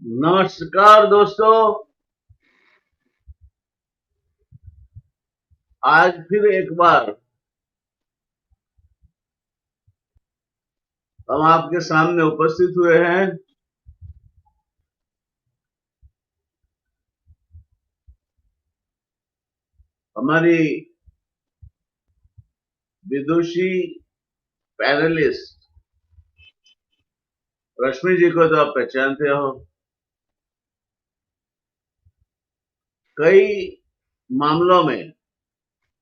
नमस्कार दोस्तों। आज फिर एक बार हम आपके सामने उपस्थित हुए हैं। हमारी विदुषी पैनलिस्ट रश्मि जी को तो आप पहचानते हो। कई मामलों में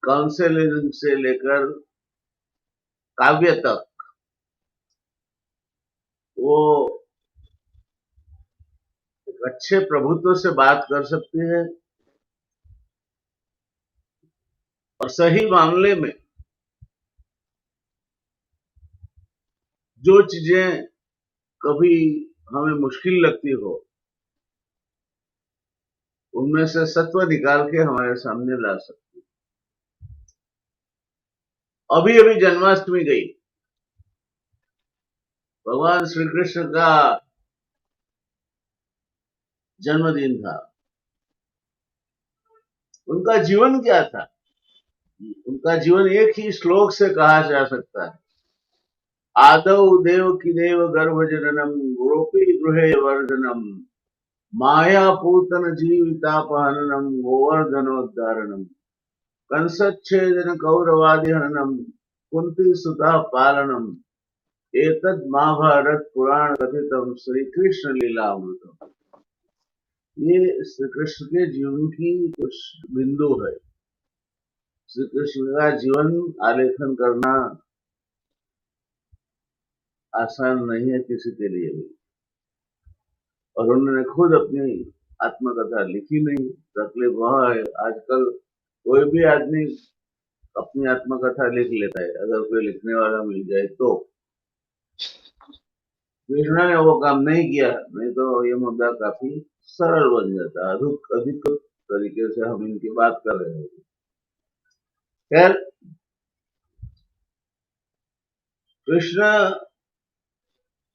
काउंसलिंग से लेकर काव्य तक वो एक अच्छे प्रभुत्व से बात कर सकती है और सही मामले में जो चीजें कभी हमें मुश्किल लगती हो उनमें से सत्व निकाल के हमारे सामने ला सकती है। अभी अभी जन्माष्टमी गई, भगवान श्री कृष्ण का जन्मदिन था। उनका जीवन क्या था? उनका जीवन एक ही श्लोक से कहा जा सकता है। आदौ देवकी देव गर्भ जननम गोपी गृहे वर्धनम माया पूतन जीवितापहननम गोवर्धनोद्धारणम कंसच्छेदन कौरवादि हननम कुंती सुता पालनम एतद महाभारत पुराण कथितम श्री कृष्ण लीलामृतम। ये श्री कृष्ण के जीवन की कुछ बिंदु है। श्री कृष्ण का जीवन आलेखन करना आसान नहीं है किसी के लिए भी, और उन्होंने खुद अपनी आत्मकथा लिखी नहीं। तकलीफ वह है, आजकल कोई भी आदमी अपनी आत्मकथा लिख लेता है अगर कोई लिखने वाला मिल जाए तो। कृष्णा ने वो काम नहीं किया, नहीं तो ये मुद्दा काफी सरल बन जाता। अधिक तरीके से हम इनकी बात कर रहे हैं। खैर, कृष्ण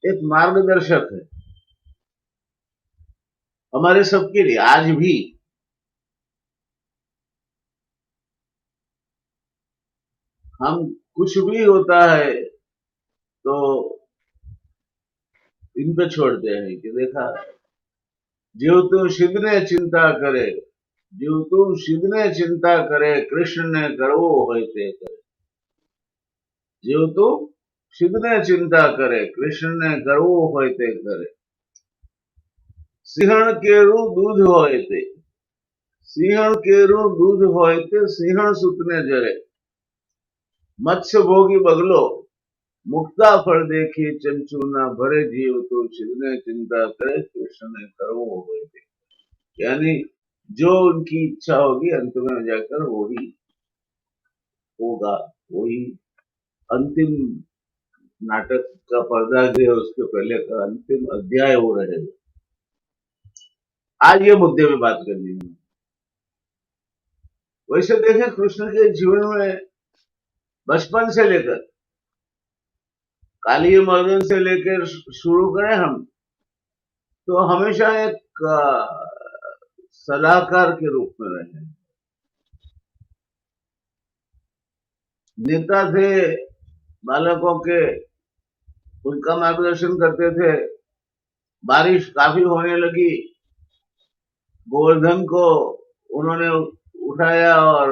एक मार्गदर्शक है हमारे सबके लिए। आज भी हम कुछ भी होता है तो इन पे छोड़ते हैं कि देखा, जीव तू सिद्ध चिंता करे, जीव तू सिद्ध चिंता करे, कृष्ण ने गर्वो होते करे। जीव तू सिद्ध चिंता करे, कृष्ण ने गर्वो होते करे। सिंहण केरू दूध होते, सिंहण केरू दूध होते, सिंहण सुतने जरे। मत्स्य भोगी बगलो मुक्ता फल देखी चंचू ना भरे, जीव तो सिद्ध चिंता करे, कृष्ण ने गर्वो होते। यानी जो उनकी इच्छा होगी अंत में जाकर वही होगा, वही अंतिम नाटक का पर्दा जो है उसके पहले का अंतिम अध्याय हो रहेगा। आज ये मुद्दे में बात करनी है। वैसे देखें, कृष्ण के जीवन में बचपन से लेकर काली मर्दन से लेकर शुरू करें हम तो हमेशा एक सलाहकार के रूप में रहे। नेता थे बालकों के, उनका मार्गदर्शन करते थे। बारिश काफी होने लगी, गोवर्धन को उन्होंने उठाया और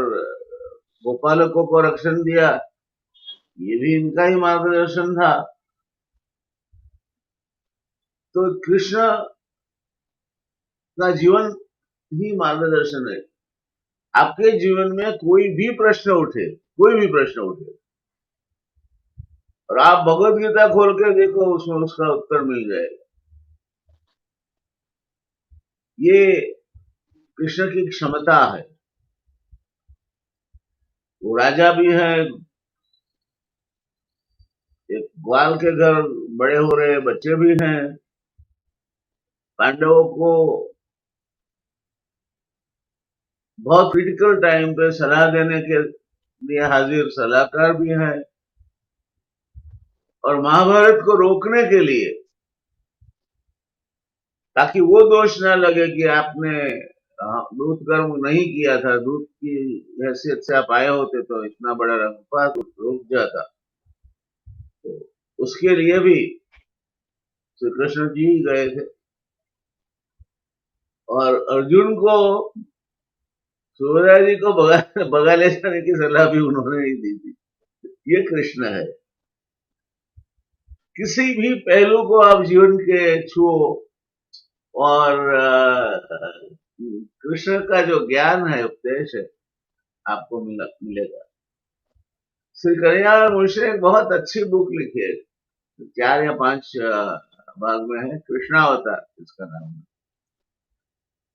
गोपालकों को रक्षण दिया। ये भी इनका ही मार्गदर्शन था। तो कृष्ण का जीवन ही मार्गदर्शन है। आपके जीवन में कोई भी प्रश्न उठे, कोई भी प्रश्न उठे, और आप भगवत गीता खोल के देखो, उसमें उसका उत्तर मिल जाएगा। ये कृष्ण की क्षमता है। वो राजा भी है, एक ग्वाल के घर बड़े हो रहे बच्चे भी हैं, पांडवों को बहुत क्रिटिकल टाइम पे सलाह देने के लिए हाजिर सलाहकार भी हैं, और महाभारत को रोकने के लिए ताकि वो दोष ना लगे कि आपने दूत कर्म नहीं किया था, दूत की हैसियत से आप आए होते तो इतना बड़ा रक्तपात रुक जाता। तो उसके लिए भी श्री कृष्ण जी गए थे, और अर्जुन को सुभद्रा जी को भगा ले जाने की सलाह भी उन्होंने ही दी थी। ये कृष्ण है। किसी भी पहलू को आप जीवन के छुओ, और कृष्ण का जो ज्ञान है, उपदेश है, आपको मिलेगा। श्री कन्हैया मुंशी ने एक बहुत अच्छी बुक लिखी है, 4 या 5 भाग में है, कृष्णावतार इसका नाम है।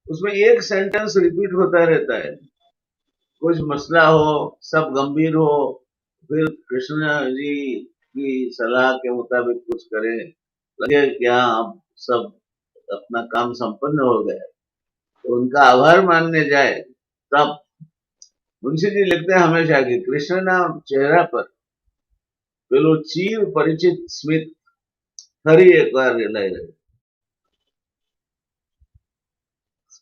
उसमें एक सेंटेंस रिपीट होता रहता है, कुछ मसला हो, सब गंभीर हो, फिर कृष्ण जी की सलाह के मुताबिक कुछ करें, लगे कि हाँ अब सब अपना काम संपन्न हो गया, तो उनका आभार मानने जाए, तब मुंशी जी लिखते हैं हमेशा कि कृष्ण नाम चेहरा पर પેલું ચીર પરિચિત સ્મિત ફરી એકવાર રેલાઈ रहे।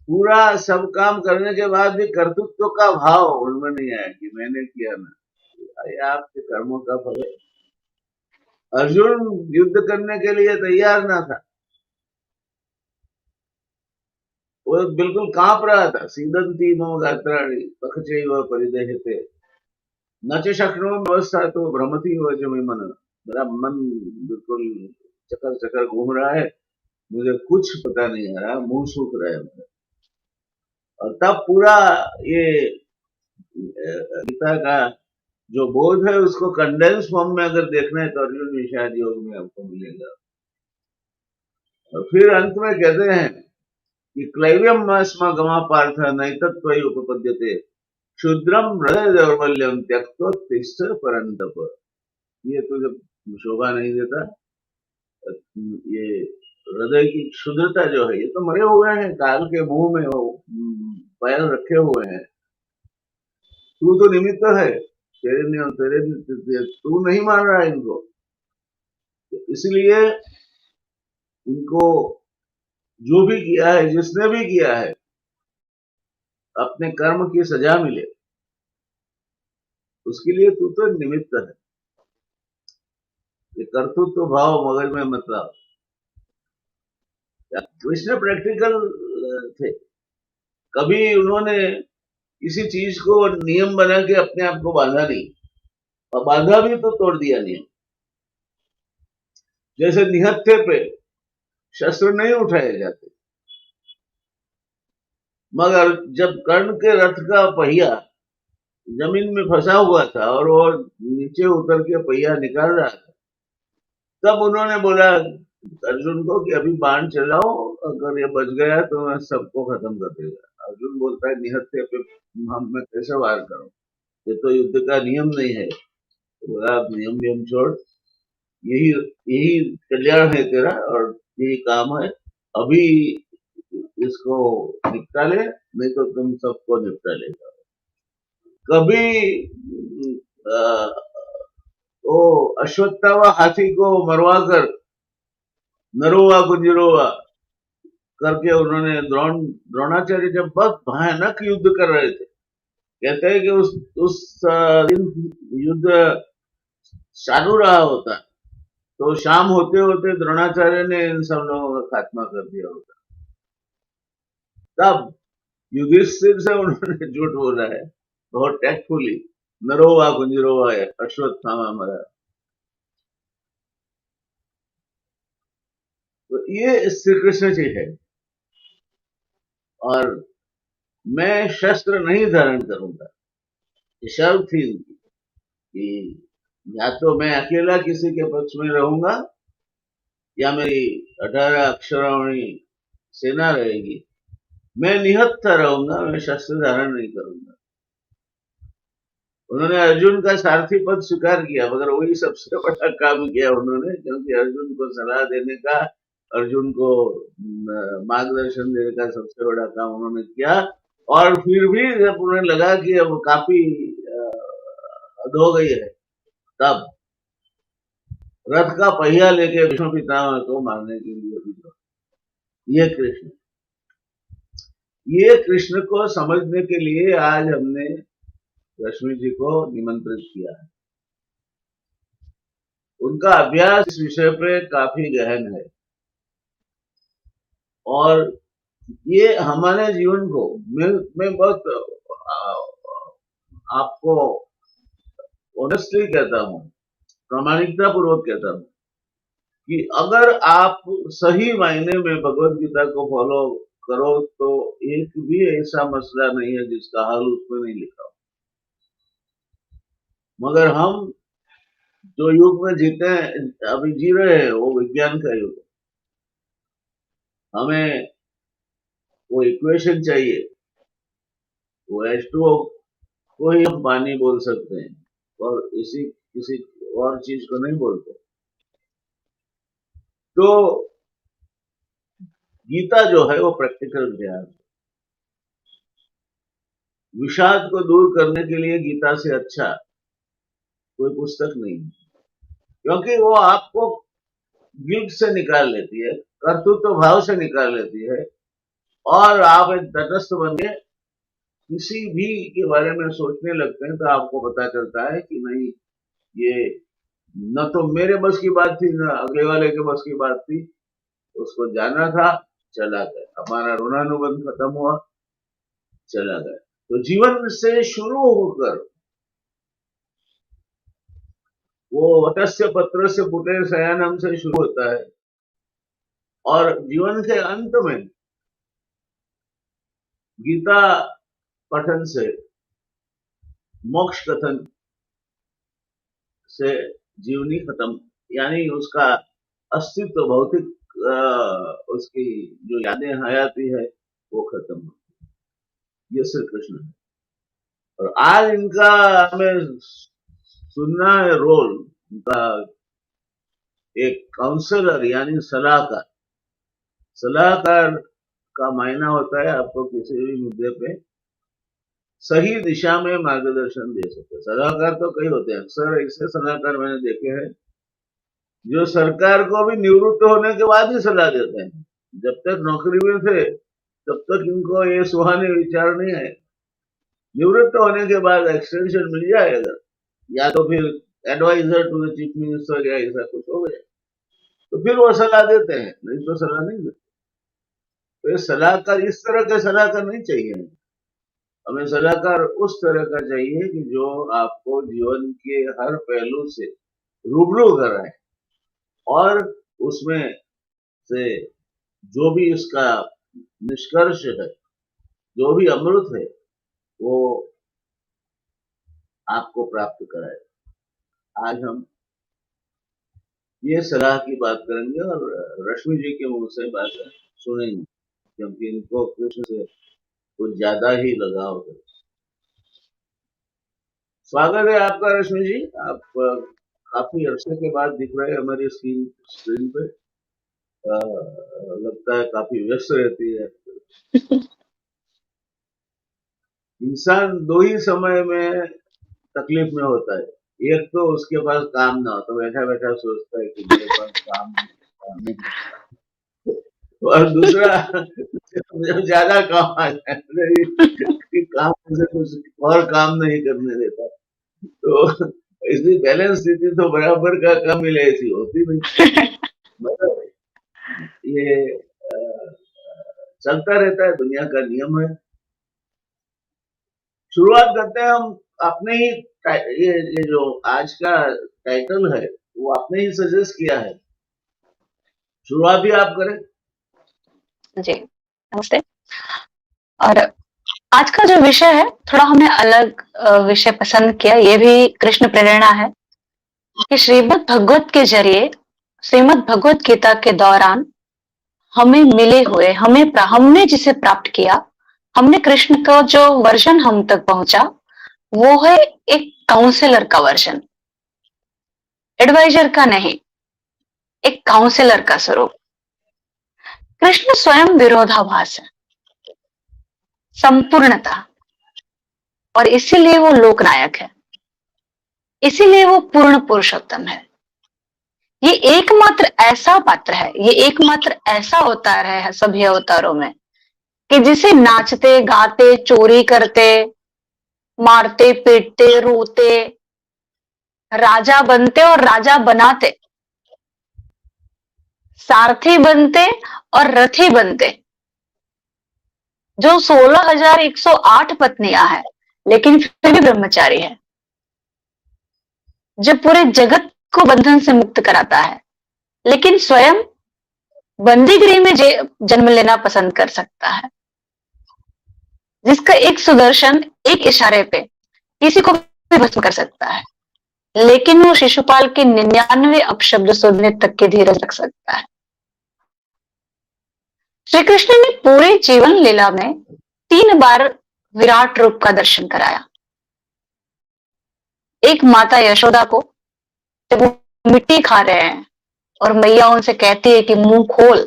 पूरा सब काम करने के बाद भी कर्तृत्व का भाव उनमें नहीं आया कि मैंने किया ना, ये आपके कर्मों का फल है। अर्जुन युद्ध करने के लिए तैयार ना था, वो बिल्कुल कांप रहा था। सीदंती मम गात्राणि पखचैव परिदह्यते न च शक्नोमि व्यवस्था तो भ्रमति वच मे मन। मेरा मन बिल्कुल चक्कर चक्कर घूम रहा है, मुझे कुछ पता नहीं आ रहा, मुंह सूख रहा है मेरा। और तब पूरा ये गीता का जो बोध है उसको कंडेंस फॉर्म में अगर देखना है तो अर्जुन विषाद योग में आपको मिलेगा। और फिर अंत में कहते हैं कि क्लैव्यम अस्माकमा पार्थ नैतत्वयि उपपद्यते क्षुद्रम हृदय दौर्बल्यम त्यक्तोत्तिष्ठ परंतप। ये तो जब शोभा नहीं देता, ये हृदय की क्षुद्रता जो है, ये तो मरे हुए हैं, काल के मुंह में वो पैर रखे हुए हैं, तू तो निमित्त है, तेरे तू नहीं मान रहा है इनको, तो इसलिए इनको जो भी किया है, जिसने भी किया है, अपने कर्म की सजा मिले, उसके लिए तू तो निमित्त है। ये कर्तृत्व भाव मगज में मतलब कृष्ण प्रैक्टिकल थे। कभी उन्होंने किसी चीज को नियम बना के अपने आप को बांधा नहीं, और बांधा भी तो तोड़ दिया नियम। जैसे निहत्थे पे शस्त्र नहीं उठाए जाते, मगर जब कर्ण के रथ का पहिया जमीन में फंसा हुआ था और वो नीचे उतर के पहिया निकाल रहा था, तब उन्होंने बोला अर्जुन को कि अभी बाण चलाओ, अगर ये बच गया तो मैं सबको खत्म कर देगा। अर्जुन बोलता है निहत्थे पे हम मैं कैसे वार करूं, ये तो युद्ध का नियम नहीं है। तो बोला आप नियम नियम छोड़, यही यही कल्याण है तेरा और यही काम है, अभी इसको निपटा ले, नहीं तो तुम सबको निपटा लेगा। कभी वो अश्वत्थामा हाथी को मरवा कर नरोवा गुंजरोवा करके उन्होंने द्रोणाचार्य जब बहुत भयानक युद्ध कर रहे थे, कहते हैं कि उस दिन युद्ध चालू रहा होता, तो शाम होते होते द्रोणाचार्य ने इन सब लोगों का खात्मा कर दिया होता। तब युधिष्ठिर से उन्होंने झूठ बोला है बहुत टैक्टफुली, नरोवा गुंजरोवा अश्वत्थामा मरा। तो ये श्री कृष्ण जी है। और मैं शस्त्र नहीं धारण करूंगा, ये शर्त थी उनकी कि या तो मैं अकेला किसी के पक्ष में रहूंगा, या मेरी 18 अक्षराणी सेना रहेगी, मैं निहत्था रहूंगा, मैं शस्त्र धारण नहीं करूंगा। उन्होंने अर्जुन का सारथी पद स्वीकार किया, मगर वही सबसे बड़ा काम किया उन्होंने, क्योंकि अर्जुन को सलाह देने का, अर्जुन को मार्गदर्शन देने का सबसे बड़ा काम उन्होंने किया। और फिर भी जब उन्हें लगा कि अब काफी हद हो गई है, तब रथ का पहिया लेके भीष्म पितामह को मारने के लिए भी ये कृष्ण, ये कृष्ण को समझने के लिए आज हमने रश्मि जी को निमंत्रित किया है। उनका अभ्यास इस विषय पे काफी गहन है और ये हमारे जीवन को, मैं बहुत आपको ऑनेस्टली कहता हूँ, प्रामाणिकता पूर्वक कहता हूँ कि अगर आप सही मायने में भगवत गीता को फॉलो करो तो एक भी ऐसा मसला नहीं है जिसका हल उसमें नहीं लिखा हो। मगर हम जो युग में जीते हैं, अभी जी रहे हैं, वो विज्ञान का युग है। हमें वो इक्वेशन चाहिए, वो H2O को ही हम पानी बोल सकते हैं और इसी किसी और चीज को नहीं बोलते। तो गीता जो है वो प्रैक्टिकल ज्ञान, विषाद को दूर करने के लिए गीता से अच्छा कोई पुस्तक नहीं है, क्योंकि वो आपको गिल्ट से निकाल लेती है, कर्तृत्व भाव से निकाल लेती है और आप एक तटस्थ बन के किसी भी के बारे में सोचने लगते हैं तो आपको पता चलता है कि नहीं, ये न तो मेरे बस की बात थी न अगले वाले के बस की बात थी, उसको जाना था, चला गया, हमारा ऋणानुबंध खत्म हुआ, चला गया। तो जीवन से शुरू होकर वो वटस्य पत्र से पुटे शयनम से शुरू होता है और जीवन के अंत में गीता पठन से, मोक्ष कथन से जीवनी खत्म, यानी उसका अस्तित्व, भौतिक उसकी जो यादें हयाती है वो खत्म हो। ये श्री कृष्ण है और आज इनका हमें सुनना है रोल, उनका एक काउंसलर यानी सलाहकार। सलाहकार का मायना होता है आपको किसी भी मुद्दे पे सही दिशा में मार्गदर्शन दे सके। सलाहकार तो कई होते हैं, अक्सर ऐसे सलाहकार मैंने देखे हैं जो सरकार को भी निवृत्त होने के बाद ही सलाह देते हैं। जब तक नौकरी में थे तब तक इनको ये सुहाने विचार नहीं आए, निवृत्त होने के बाद एक्सटेंशन मिल जाएगा या तो फिर adviser to the chief minister या ऐसा कुछ हो गया तो फिर वो सलाह देते हैं, नहीं तो सलाह नहीं देते। तो ये सलाहकार इस तरह के सलाहकार नहीं चाहिए, हमें सलाहकार उस तरह का चाहिए कि जो आपको जीवन के हर पहलू से रूबरू कराए और उसमें से जो भी इसका निष्कर्ष है, जो भी अमृत है, वो आपको प्राप्त कराए। आज हम ये सलाह की बात करेंगे और रश्मि जी के मुंह से बात सुनेंगे, क्योंकि इनको कृष्ण से कुछ ज्यादा ही लगाव है। स्वागत है आपका रश्मि जी, आप काफी अरसे के बाद दिख रहे हैं हमारी स्क्रीन पे। लगता है काफी व्यस्त रहती है। इंसान दो ही समय में तकलीफ में होता है, एक तो उसके पास काम ना हो तो बैठा बैठा सोचता है कि मेरे पास काम नहीं, और दूसरा जब ज्यादा काम आ जाए कि काम से कुछ और काम नहीं करने देता, तो इसलिए बैलेंस स्थिति तो बराबर का काम मिले ऐसी होती नहीं। मतलब ये चलता रहता है, दुनिया का नियम है। शुरुआत करते हैं हम अपने ही, ये जो आज का टाइटल है वो आपने ही सजेस्ट किया है, शुरुआत भी आप करें। जी नमस्ते। और आज का जो विषय है थोड़ा हमने अलग विषय पसंद किया, ये भी कृष्ण प्रेरणा है कि श्रीमद् भगवत के जरिए, श्रीमद् भगवत गीता के दौरान हमें मिले हुए, हमने जिसे प्राप्त किया, हमने कृष्ण का जो वर्जन हम तक पहुंचा वो है एक काउंसलर का वर्जन, एडवाइजर का नहीं, एक काउंसलर का स्वरूप। कृष्ण स्वयं विरोधाभास है, संपूर्णता, और इसीलिए वो लोकनायक है, इसीलिए वो पूर्ण पुरुषोत्तम है। ये ये एकमात्र ऐसा पात्र है, ये एकमात्र ऐसा अवतार है सभी अवतारों में कि जिसे नाचते गाते चोरी करते मारते पीटते रोते राजा बनते और राजा बनाते, सारथी बनते और रथी बनते, जो 16,108 पत्नियां हैं लेकिन फिर भी ब्रह्मचारी है, जो पूरे जगत को बंधन से मुक्त कराता है लेकिन स्वयं बंदीगृह में जन्म लेना पसंद कर सकता है, जिसका एक सुदर्शन एक इशारे पे किसी को भी भस्म कर सकता है, लेकिन वो शिशुपाल के 99 अपशब्द सुनने तक की धीरज रख सकता है। श्री कृष्ण ने पूरे जीवन लीला में 3 बार विराट रूप का दर्शन कराया। एक माता यशोदा को जब वो मिट्टी खा रहे हैं और मैया उनसे कहती है कि मुंह खोल,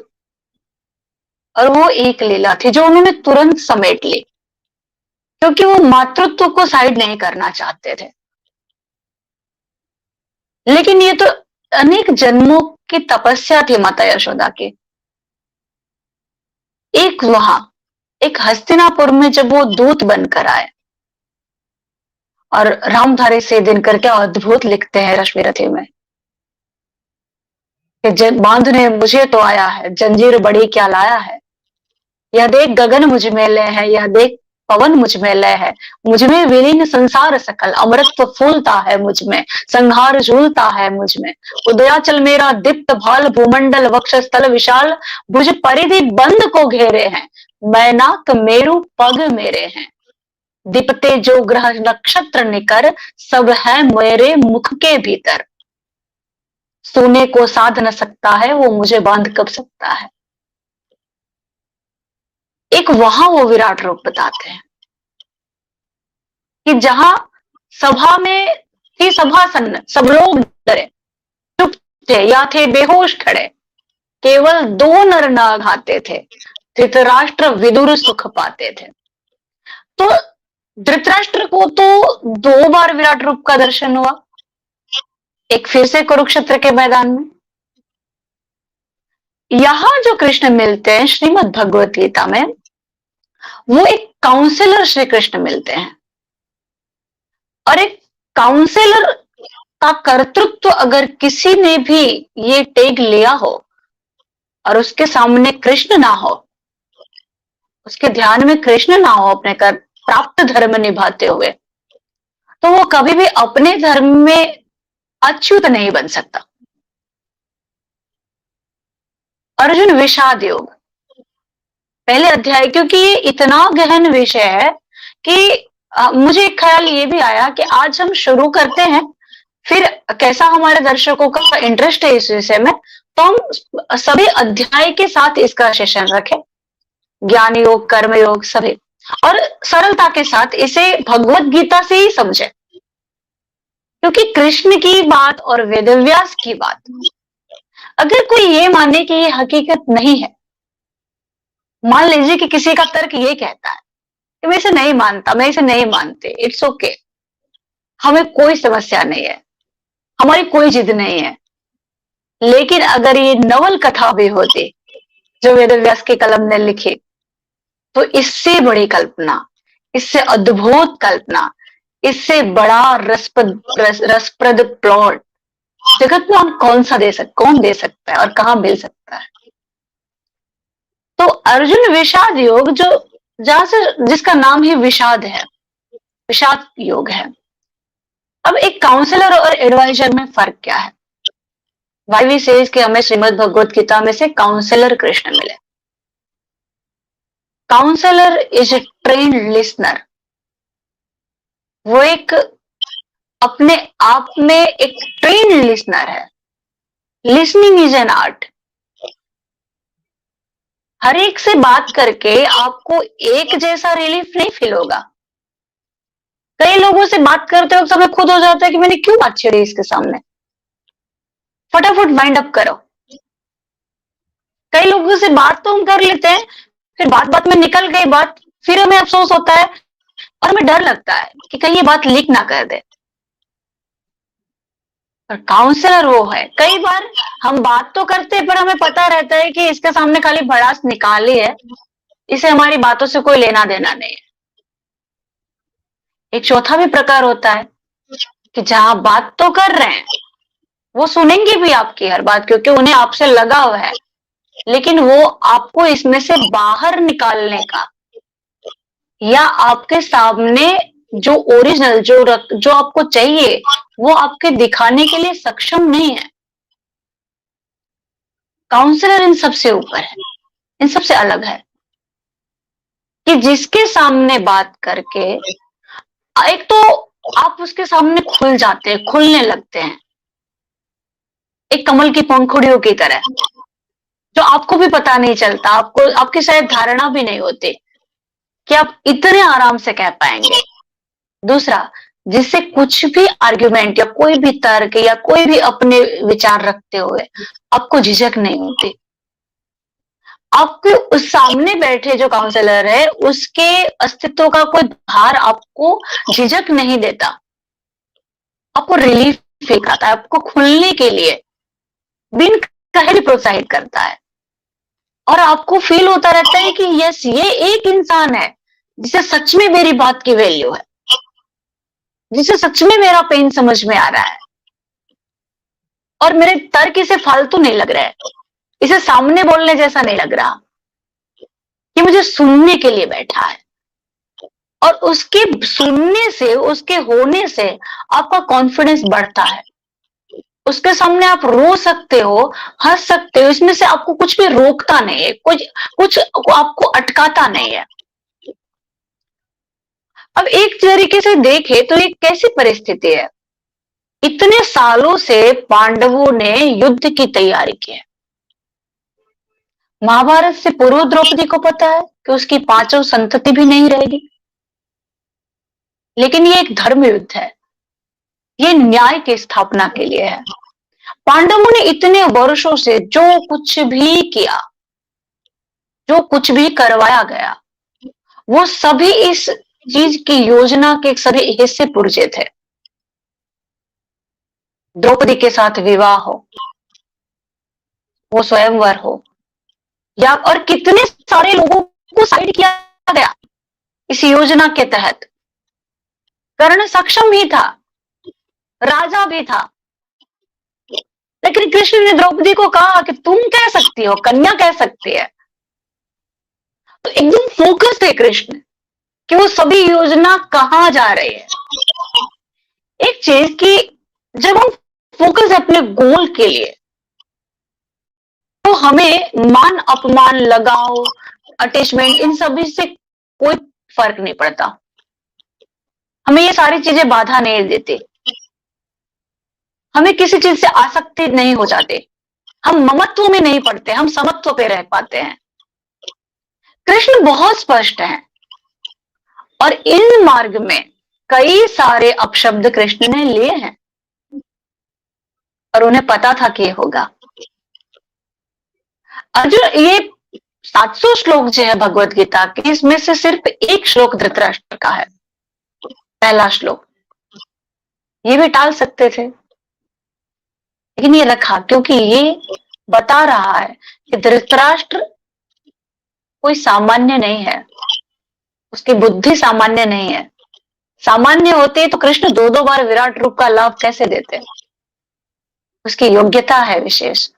और वो एक लीला थी जो उन्होंने तुरंत समेट ली क्योंकि वो मातृत्व को साइड नहीं करना चाहते थे। लेकिन ये तो अनेक जन्मों की तपस्या थी माता यशोदा की। एक हस्तिनापुर में जब वो दूत बनकर आए, और रामधारी से दिनकर क्या अद्भुत लिखते हैं रश्मिरथी में कि बांधने मुझे तो आया है, जंजीर बड़ी क्या लाया है, यह देख गगन मुझ में लय है, यह देख पवन मुझ में लय है, मुझ में विलीन संसार सकल, अमृतत्व फूलता है मुझ में, संहार झूलता है मुझ में, उदयाचल मेरा दीप्त भाल, भूमंडल वक्षस्थल विशाल, भुज परिधि बंद को घेरे हैं, मैनाक मेरु पग मेरे हैं, दीपते जो ग्रह नक्षत्र निकर, सब है मेरे मुख के भीतर, सोने को साध न सकता है, वो मुझे बांध कब सकता है। एक वहां वो विराट रूप बताते हैं कि जहां सभा में थी सभा सन्न, सब लोग डरे, चुप थे या थे बेहोश खड़े, केवल 2 नर नाग आते थे, धृतराष्ट्र विदुर सुख पाते थे। तो धृतराष्ट्र को तो 2 बार विराट रूप का दर्शन हुआ, एक फिर से कुरुक्षेत्र के मैदान में। यहां जो कृष्ण मिलते हैं श्रीमद् भगवत गीता में, वो एक काउंसलर श्री कृष्ण मिलते हैं, और एक काउंसलर का कर्तृत्व अगर किसी ने भी ये टेक लिया हो और उसके सामने कृष्ण ना हो, उसके ध्यान में कृष्ण ना हो अपने कर प्राप्त धर्म निभाते हुए, तो वो कभी भी अपने धर्म में अच्युत नहीं बन सकता। अर्जुन विषाद योग पहले अध्याय, क्योंकि ये इतना गहन विषय है कि मुझे एक ख्याल ये भी आया कि आज हम शुरू करते हैं, फिर कैसा हमारे दर्शकों का इंटरेस्ट है इस विषय में, तो हम सभी अध्याय के साथ इसका सेशन रखें, ज्ञान योग कर्म योग सभी, और सरलता के साथ इसे भगवत गीता से ही समझे, क्योंकि कृष्ण की बात और वेदव्यास की बात, अगर कोई ये माने कि ये हकीकत नहीं है, मान लीजिए कि किसी का तर्क ये कहता है कि मैं इसे नहीं मानता, मैं इसे नहीं मानते, इट्स ओके, हमें कोई समस्या नहीं है, हमारी कोई जिद नहीं है। लेकिन अगर ये नवल कथा भी होती जो वेदव्यास की कलम ने लिखी, तो इससे बड़ी कल्पना, इससे अद्भुत कल्पना, इससे बड़ा रसप्रद प्लॉट जगत में हम कौन दे सकता है और कहां मिल सकता है। तो अर्जुन विषाद योग, जो जहां से जिसका नाम ही विषाद है, विषाद योग है। अब एक काउंसलर और एडवाइजर में फर्क क्या है? वाई सेज कि हमें श्रीमद् भगवत गीता में से काउंसलर कृष्ण मिले। Counsellor is a trained listener, वो एक अपने आप में एक ट्रेन्ड लिसनर है। Listening is an art. हर एक से बात करके आपको एक जैसा रिलीफ नहीं फील होगा। कई लोगों से बात करते वक्त हमें खुद हो जाता है कि मैंने क्यों बात छेड़ी इसके सामने, फटाफट वाइंड अप करो। कई लोगों से बात तो हम कर लेते हैं, फिर बात बात में निकल गई बात, फिर हमें अफसोस होता है और हमें डर लगता है कि कहीं ये बात लीक ना कर दे। और काउंसलर वो है। कई बार हम बात तो करते हैं पर हमें पता रहता है कि इसके सामने खाली भड़ास निकाली है, इसे हमारी बातों से कोई लेना देना नहीं है। एक चौथा भी प्रकार होता है कि जहां बात तो कर रहे हैं, वो सुनेंगे भी आपकी हर बात क्योंकि उन्हें आपसे लगाव है, लेकिन वो आपको इसमें से बाहर निकालने का या आपके सामने जो ओरिजिनल जो आपको चाहिए वो आपके दिखाने के लिए सक्षम नहीं है। काउंसलर इन सबसे ऊपर है, इन सबसे अलग है कि जिसके सामने बात करके एक तो आप उसके सामने खुल जाते हैं, खुलने लगते हैं एक कमल की पंखुड़ियों की तरह, जो आपको भी पता नहीं चलता, आपको आपकी शायद धारणा भी नहीं होती कि आप इतने आराम से कह पाएंगे। दूसरा, जिससे कुछ भी आर्ग्यूमेंट या कोई भी तर्क या कोई भी अपने विचार रखते हुए आपको झिझक नहीं होती। आपके उस सामने बैठे जो काउंसलर है उसके अस्तित्व का कोई भार आपको झिझक नहीं देता, आपको रिलीफ फील कराता है, आपको खुलने के लिए बिन कहे भी प्रोत्साहित करता है और आपको फील होता रहता है कि यस, ये एक इंसान है जिसे सच में मेरी बात की वैल्यू है, जिसे सच में मेरा पेन समझ में आ रहा है और मेरे तर्क इसे फालतू नहीं लग रहा है, इसे सामने बोलने जैसा नहीं लग रहा, ये मुझे सुनने के लिए बैठा है। और उसके सुनने से, उसके होने से आपका कॉन्फिडेंस बढ़ता है। उसके सामने आप रो सकते हो, हंस सकते हो, इसमें से आपको कुछ भी रोकता नहीं है, कुछ आपको अटकाता नहीं है। अब एक तरीके से देखे तो ये कैसी परिस्थिति है, इतने सालों से पांडवों ने युद्ध की तैयारी की है। महाभारत से पूर्व द्रौपदी को पता है कि उसकी पांचों संतति भी नहीं रहेगी, लेकिन ये एक धर्म युद्ध है, ये न्याय की स्थापना के लिए है। पांडवों ने इतने वर्षों से जो कुछ भी किया, जो कुछ भी करवाया गया, वो सभी इस चीज की योजना के सभी हिस्से पुरजे थे। द्रौपदी के साथ विवाह हो, वो स्वयंवर हो, या और कितने सारे लोगों को साइड किया गया इस योजना के तहत। कर्ण सक्षम ही था, राजा भी था, लेकिन कृष्ण ने द्रौपदी को कहा कि तुम कह सकती हो, कन्या कह सकती है। तो एकदम फोकस थे कृष्ण कि वो सभी योजना कहां जा रही है। एक चीज कि जब हम फोकस है अपने गोल के लिए, तो हमें मान अपमान, लगाव, अटैचमेंट, इन सभी से कोई फर्क नहीं पड़ता। हमें ये सारी चीजें बाधा नहीं देती, हमें किसी चीज से आसक्ति नहीं हो जाते, हम ममत्व में नहीं पड़ते, हम समत्व पे रह पाते हैं। कृष्ण बहुत स्पष्ट है और इन मार्ग में कई सारे अपशब्द कृष्ण ने लिए हैं और उन्हें पता था कि ये होगा। अर्जुन, ये 700 श्लोक जो है भगवत गीता के, इसमें से सिर्फ एक श्लोक धृतराष्ट्र का है, पहला श्लोक। ये भी टाल सकते थे, लेकिन ये रखा क्योंकि ये बता रहा है कि धृतराष्ट्र कोई सामान्य नहीं है, उसकी बुद्धि सामान्य नहीं है। सामान्य होते तो कृष्ण दो दो बार विराट रूप का लाभ कैसे देते। उसकी योग्यता है विशेष।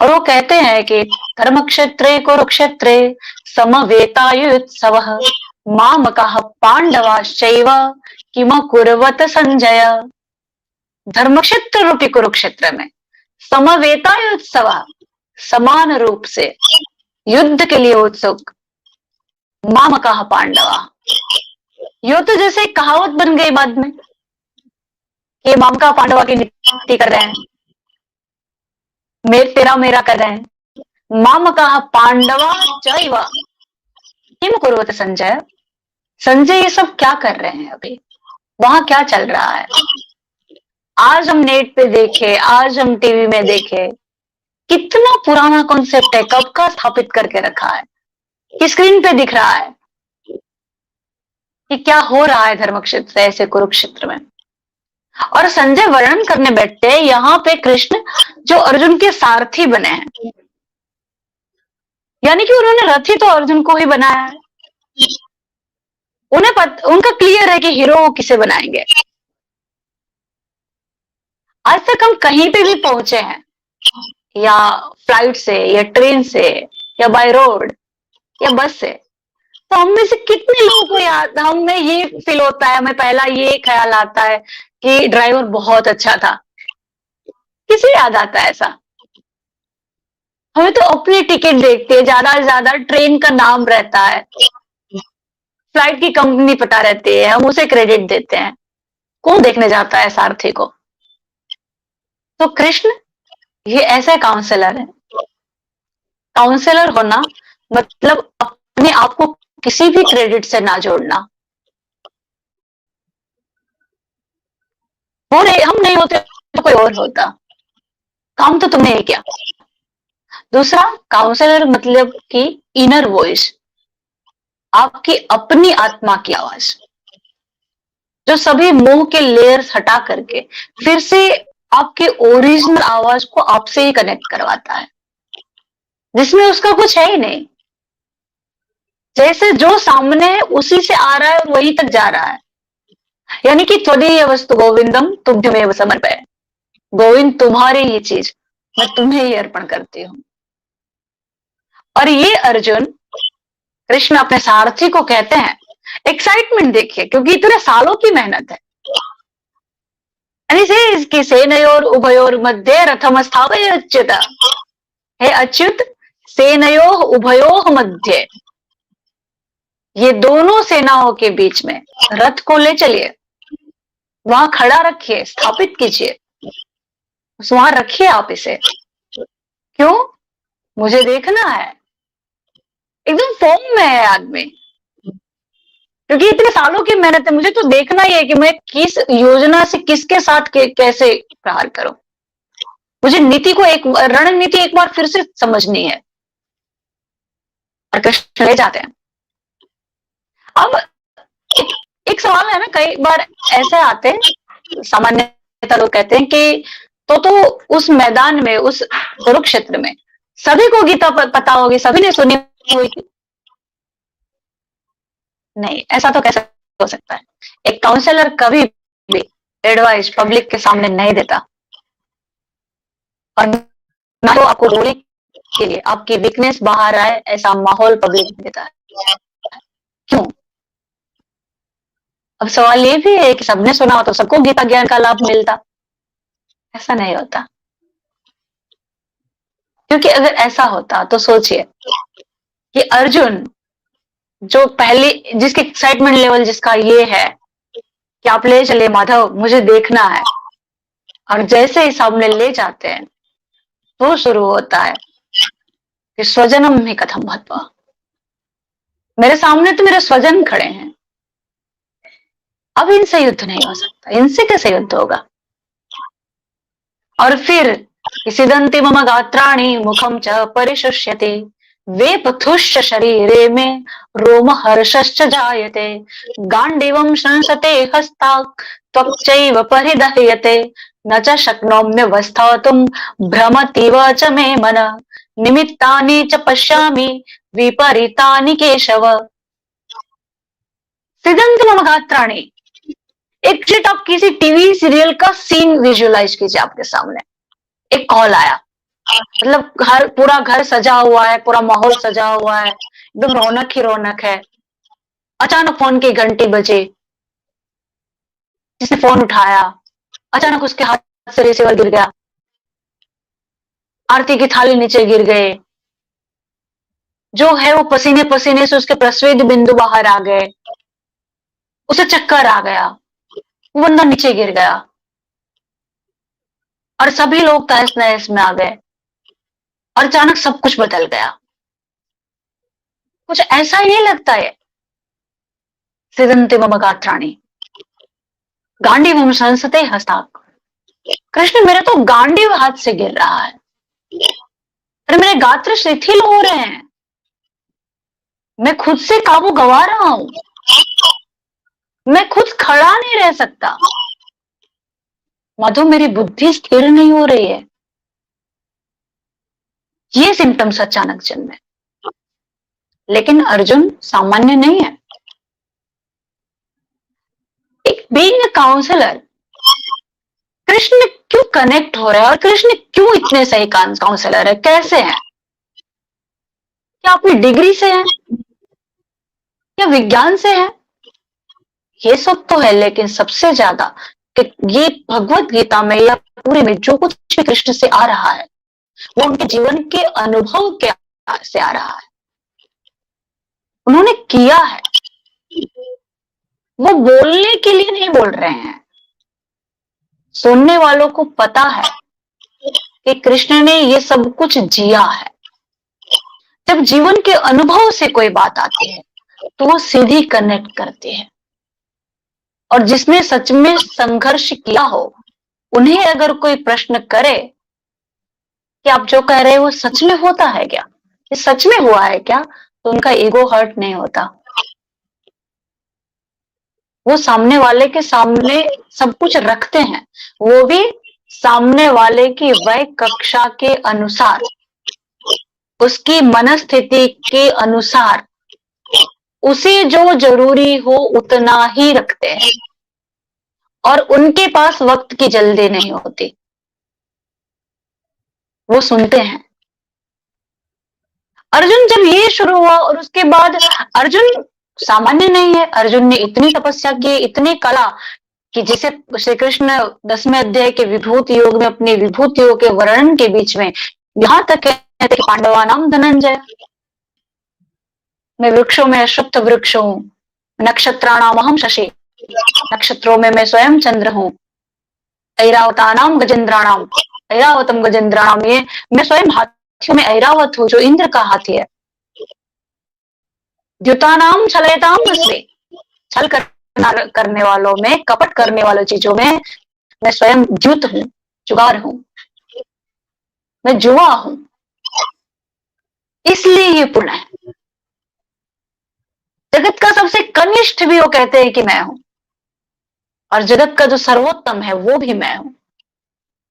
और वो कहते हैं कि धर्म क्षेत्रे कुरुक्षेत्रे समवेतायुत्सवः मामकः पांडवाश्चैव किम कुर्वत संजय। धर्मक्षेत्र रूपी कुरुक्षेत्र में समवेतायुत्सव, समान रूप से युद्ध के लिए उत्सुक मामकः पांडवा। यो तो जैसे एक कहावत बन गई बाद में कि मामका पांडवा की नियुक्ति कर रहे हैं, मेर तेरा मेरा कर रहे हैं। मामकः पांडवा चैव किम कुर्वत संजय। संजय ये सब क्या कर रहे हैं, अभी वहां क्या चल रहा है। आज हम नेट पे देखे, आज हम टीवी में देखे, कितना पुराना कॉन्सेप्ट है, कब का स्थापित करके रखा है, कि स्क्रीन पे दिख रहा है कि क्या हो रहा है धर्मक्षेत्र से, ऐसे कुरुक्षेत्र में। और संजय वर्णन करने बैठते हैं यहाँ पे कृष्ण जो अर्जुन के सारथी बने हैं, यानी कि उन्होंने रथी तो अर्जुन को ही बनाया है। उनका क्लियर है कि हीरो वो किसे बनाएंगे। आज तक हम कहीं पे भी पहुंचे हैं, या फ्लाइट से या ट्रेन से या बाय रोड या बस से, तो हम में से कितने लोगों को याद, हमें ये फील होता है, हमें पहला ये ख्याल आता है कि ड्राइवर बहुत अच्छा था। किसे याद आता है ऐसा? हमें तो अपनी टिकट देखते हैं, ज्यादा से ज्यादा ट्रेन का नाम रहता है, फ्लाइट की कंपनी पता रहती है, हम उसे क्रेडिट देते हैं। कौन देखने जाता है सारथी को? तो कृष्ण ये ऐसे काउंसलर है। काउंसलर होना मतलब अपने आप को किसी भी क्रेडिट से ना जोड़ना। हम नहीं होते तो कोई और होता, काम तो तुमने ही किया। दूसरा, काउंसलर मतलब कि इनर वॉइस, आपकी अपनी आत्मा की आवाज, जो सभी मोह के लेयर्स हटा करके फिर से आपके ओरिजिनल आवाज को आपसे ही कनेक्ट करवाता है, जिसमें उसका कुछ है ही नहीं। जैसे जो सामने है उसी से आ रहा है और वहीं तक जा रहा है। यानी कि त्वदीय वस्तु गोविंदम तुभ्यमेव समर्पय, गोविंद तुम्हारी ये चीज मैं तुम्हें ही अर्पण करती हूँ। और ये अर्जुन कृष्ण अपने सारथी को कहते हैं, एक्साइटमेंट देखिए, क्योंकि इतने सालों की मेहनत है। से इसकी सेनयोर उभयोर मध्य रथम स्थापय अच्युत, हे अच्युत सेनयोः उभयोः मध्य, ये दोनों सेनाओं के बीच में रथ को ले चलिए, वहां खड़ा रखिए, स्थापित कीजिए, वहां रखिए आप इसे। क्यों? मुझे देखना है। एकदम फॉर्म में है आदमी, क्योंकि इतने सालों की मेहनत है, मुझे तो देखना ही है कि मैं किस योजना से किसके साथ कैसे प्रहार करूं। मुझे नीति को रणनीति एक बार फिर से समझनी है। और कृष्ण ले जाते हैं। अब एक सवाल है ना, कई बार ऐसे आते हैं, सामान्यतः लोग कहते हैं कि तो उस मैदान में, उस कुरुक्षेत्र में सभी को गीता पता होगी, सभी ने सुनी हुई थी। नहीं, ऐसा तो कैसे हो सकता है? एक काउंसलर कभी भी एडवाइस पब्लिक के सामने नहीं देता, और ना तो आपको रोने के लिए आपकी वीकनेस बाहर आए ऐसा माहौल पब्लिक देता है। क्यों? अब सवाल ये भी है कि सबने सुना हो तो सबको गीता ज्ञान का लाभ मिलता? ऐसा नहीं होता। क्योंकि अगर ऐसा होता तो सोचिए कि अर्जुन जो पहले, जिसकी एक्साइटमेंट लेवल जिसका ये है कि आप ले चले माधव, मुझे देखना है, और जैसे ही सामने ले जाते हैं तो शुरू होता है कि स्वजनम ही कथम महत्व, मेरे सामने तो मेरे स्वजन खड़े हैं, अब इनसे युद्ध नहीं हो सकता, इनसे कैसे युद्ध होगा? और फिर सिदंति मम गात्राणि मुखम च परिशुष्यते वेपथुश्च शरीरे में रोम हर्षश्च जायते गांडीवं संसते हस्तात् त्वक्चैव परिदह्यते न च शक्नोम्य वस्थातुं भ्रमतीव च मे मन निमित्तानि च पश्यामि विपरीतानि केशव। सिदंति मम गात्राणि, एक चिट आप किसी टीवी सीरियल का सीन विजुअलाइज कीजिए आपके सामने। एक कॉल आया, मतलब पूरा घर सजा हुआ है, पूरा माहौल सजा हुआ है, एकदम रौनक ही रौनक है। अचानक फोन की घंटी बजे, जिसने फोन उठाया, अचानक उसके हाथ से रिसीवर गिर गया, आरती की थाली नीचे गिर गए, जो है वो पसीने पसीने से उसके प्रस्वेद बिंदु बाहर आ गए, उसे चक्कर आ गया, वो बंदा नीचे गिर गया, और सभी लोग तहस नहस में आ गए, और अचानक सब कुछ बदल गया। कुछ ऐसा ही नहीं लगता है? सिदंति मम गात्राणि गांडीवं संसते हस्तात्, कृष्ण मेरे तो गांडीव हाथ से गिर रहा है, अरे मेरे गात्र शिथिल हो रहे हैं, मैं खुद से काबू गंवा रहा हूं, मैं खुद खड़ा नहीं रह सकता। माधव मेरी बुद्धि स्थिर नहीं हो रही है। ये सिम्टम्स अचानक जन्मे। लेकिन अर्जुन सामान्य नहीं है। एक बीइंग अ काउंसलर, कृष्ण क्यों कनेक्ट हो रहा है और कृष्ण क्यों इतने सही काउंसलर है? कैसे हैं? क्या अपनी डिग्री से है या विज्ञान से है? ये सब तो है, लेकिन सबसे ज्यादा कि ये भगवत गीता में या पूरे में जो कुछ भी कृष्ण से आ रहा है वो उनके जीवन के अनुभव के से आ रहा है। उन्होंने किया है। वो बोलने के लिए नहीं बोल रहे हैं। सुनने वालों को पता है कि कृष्ण ने ये सब कुछ जिया है। जब जीवन के अनुभव से कोई बात आती है तो वो सीधी कनेक्ट करती है। और जिसने सच में संघर्ष किया हो उन्हें अगर कोई प्रश्न करे कि आप जो कह रहे हैं वो सच में होता है क्या, ये सच में हुआ है क्या, तो उनका ईगो हर्ट नहीं होता। वो सामने वाले के सामने सब कुछ रखते हैं, वो भी सामने वाले की वय कक्षा के अनुसार, उसकी मनस्थिति के अनुसार उसे जो जरूरी हो उतना ही रखते हैं। और उनके पास वक्त की जल्दी नहीं होती, वो सुनते हैं। अर्जुन जब ये शुरू हुआ और उसके बाद अर्जुन सामान्य नहीं है। अर्जुन ने इतनी तपस्या की, इतनी कला कि जिसे श्री कृष्ण 10वें अध्याय के विभूति योग में अपने विभूतियों के वर्णन के बीच में यहां तक कहते कि पांडवा नाम धनंजय, मैं वृक्षों में अश्वत्थ वृक्ष हूं, नक्षत्राणाम अहम शशि, नक्षत्रों में मैं स्वयं चंद्र हूं, ऐरावतानाम गजेंद्राणाम, ऐरावतम गजेंद्राणाम, ये मैं स्वयं हाथियों में ऐरावत हूं जो इंद्र का हाथी है। द्युतानाम छलयताम से, छल करने वालों में, कपट करने वालों चीजों में मैं स्वयं द्युत हूं, जुगार हूं, मैं जुआ हूं। इसलिए ये पुण्य है। जगत का सबसे कनिष्ठ भी वो कहते हैं कि मैं हूं, और जगत का जो सर्वोत्तम है वो भी मैं हूं।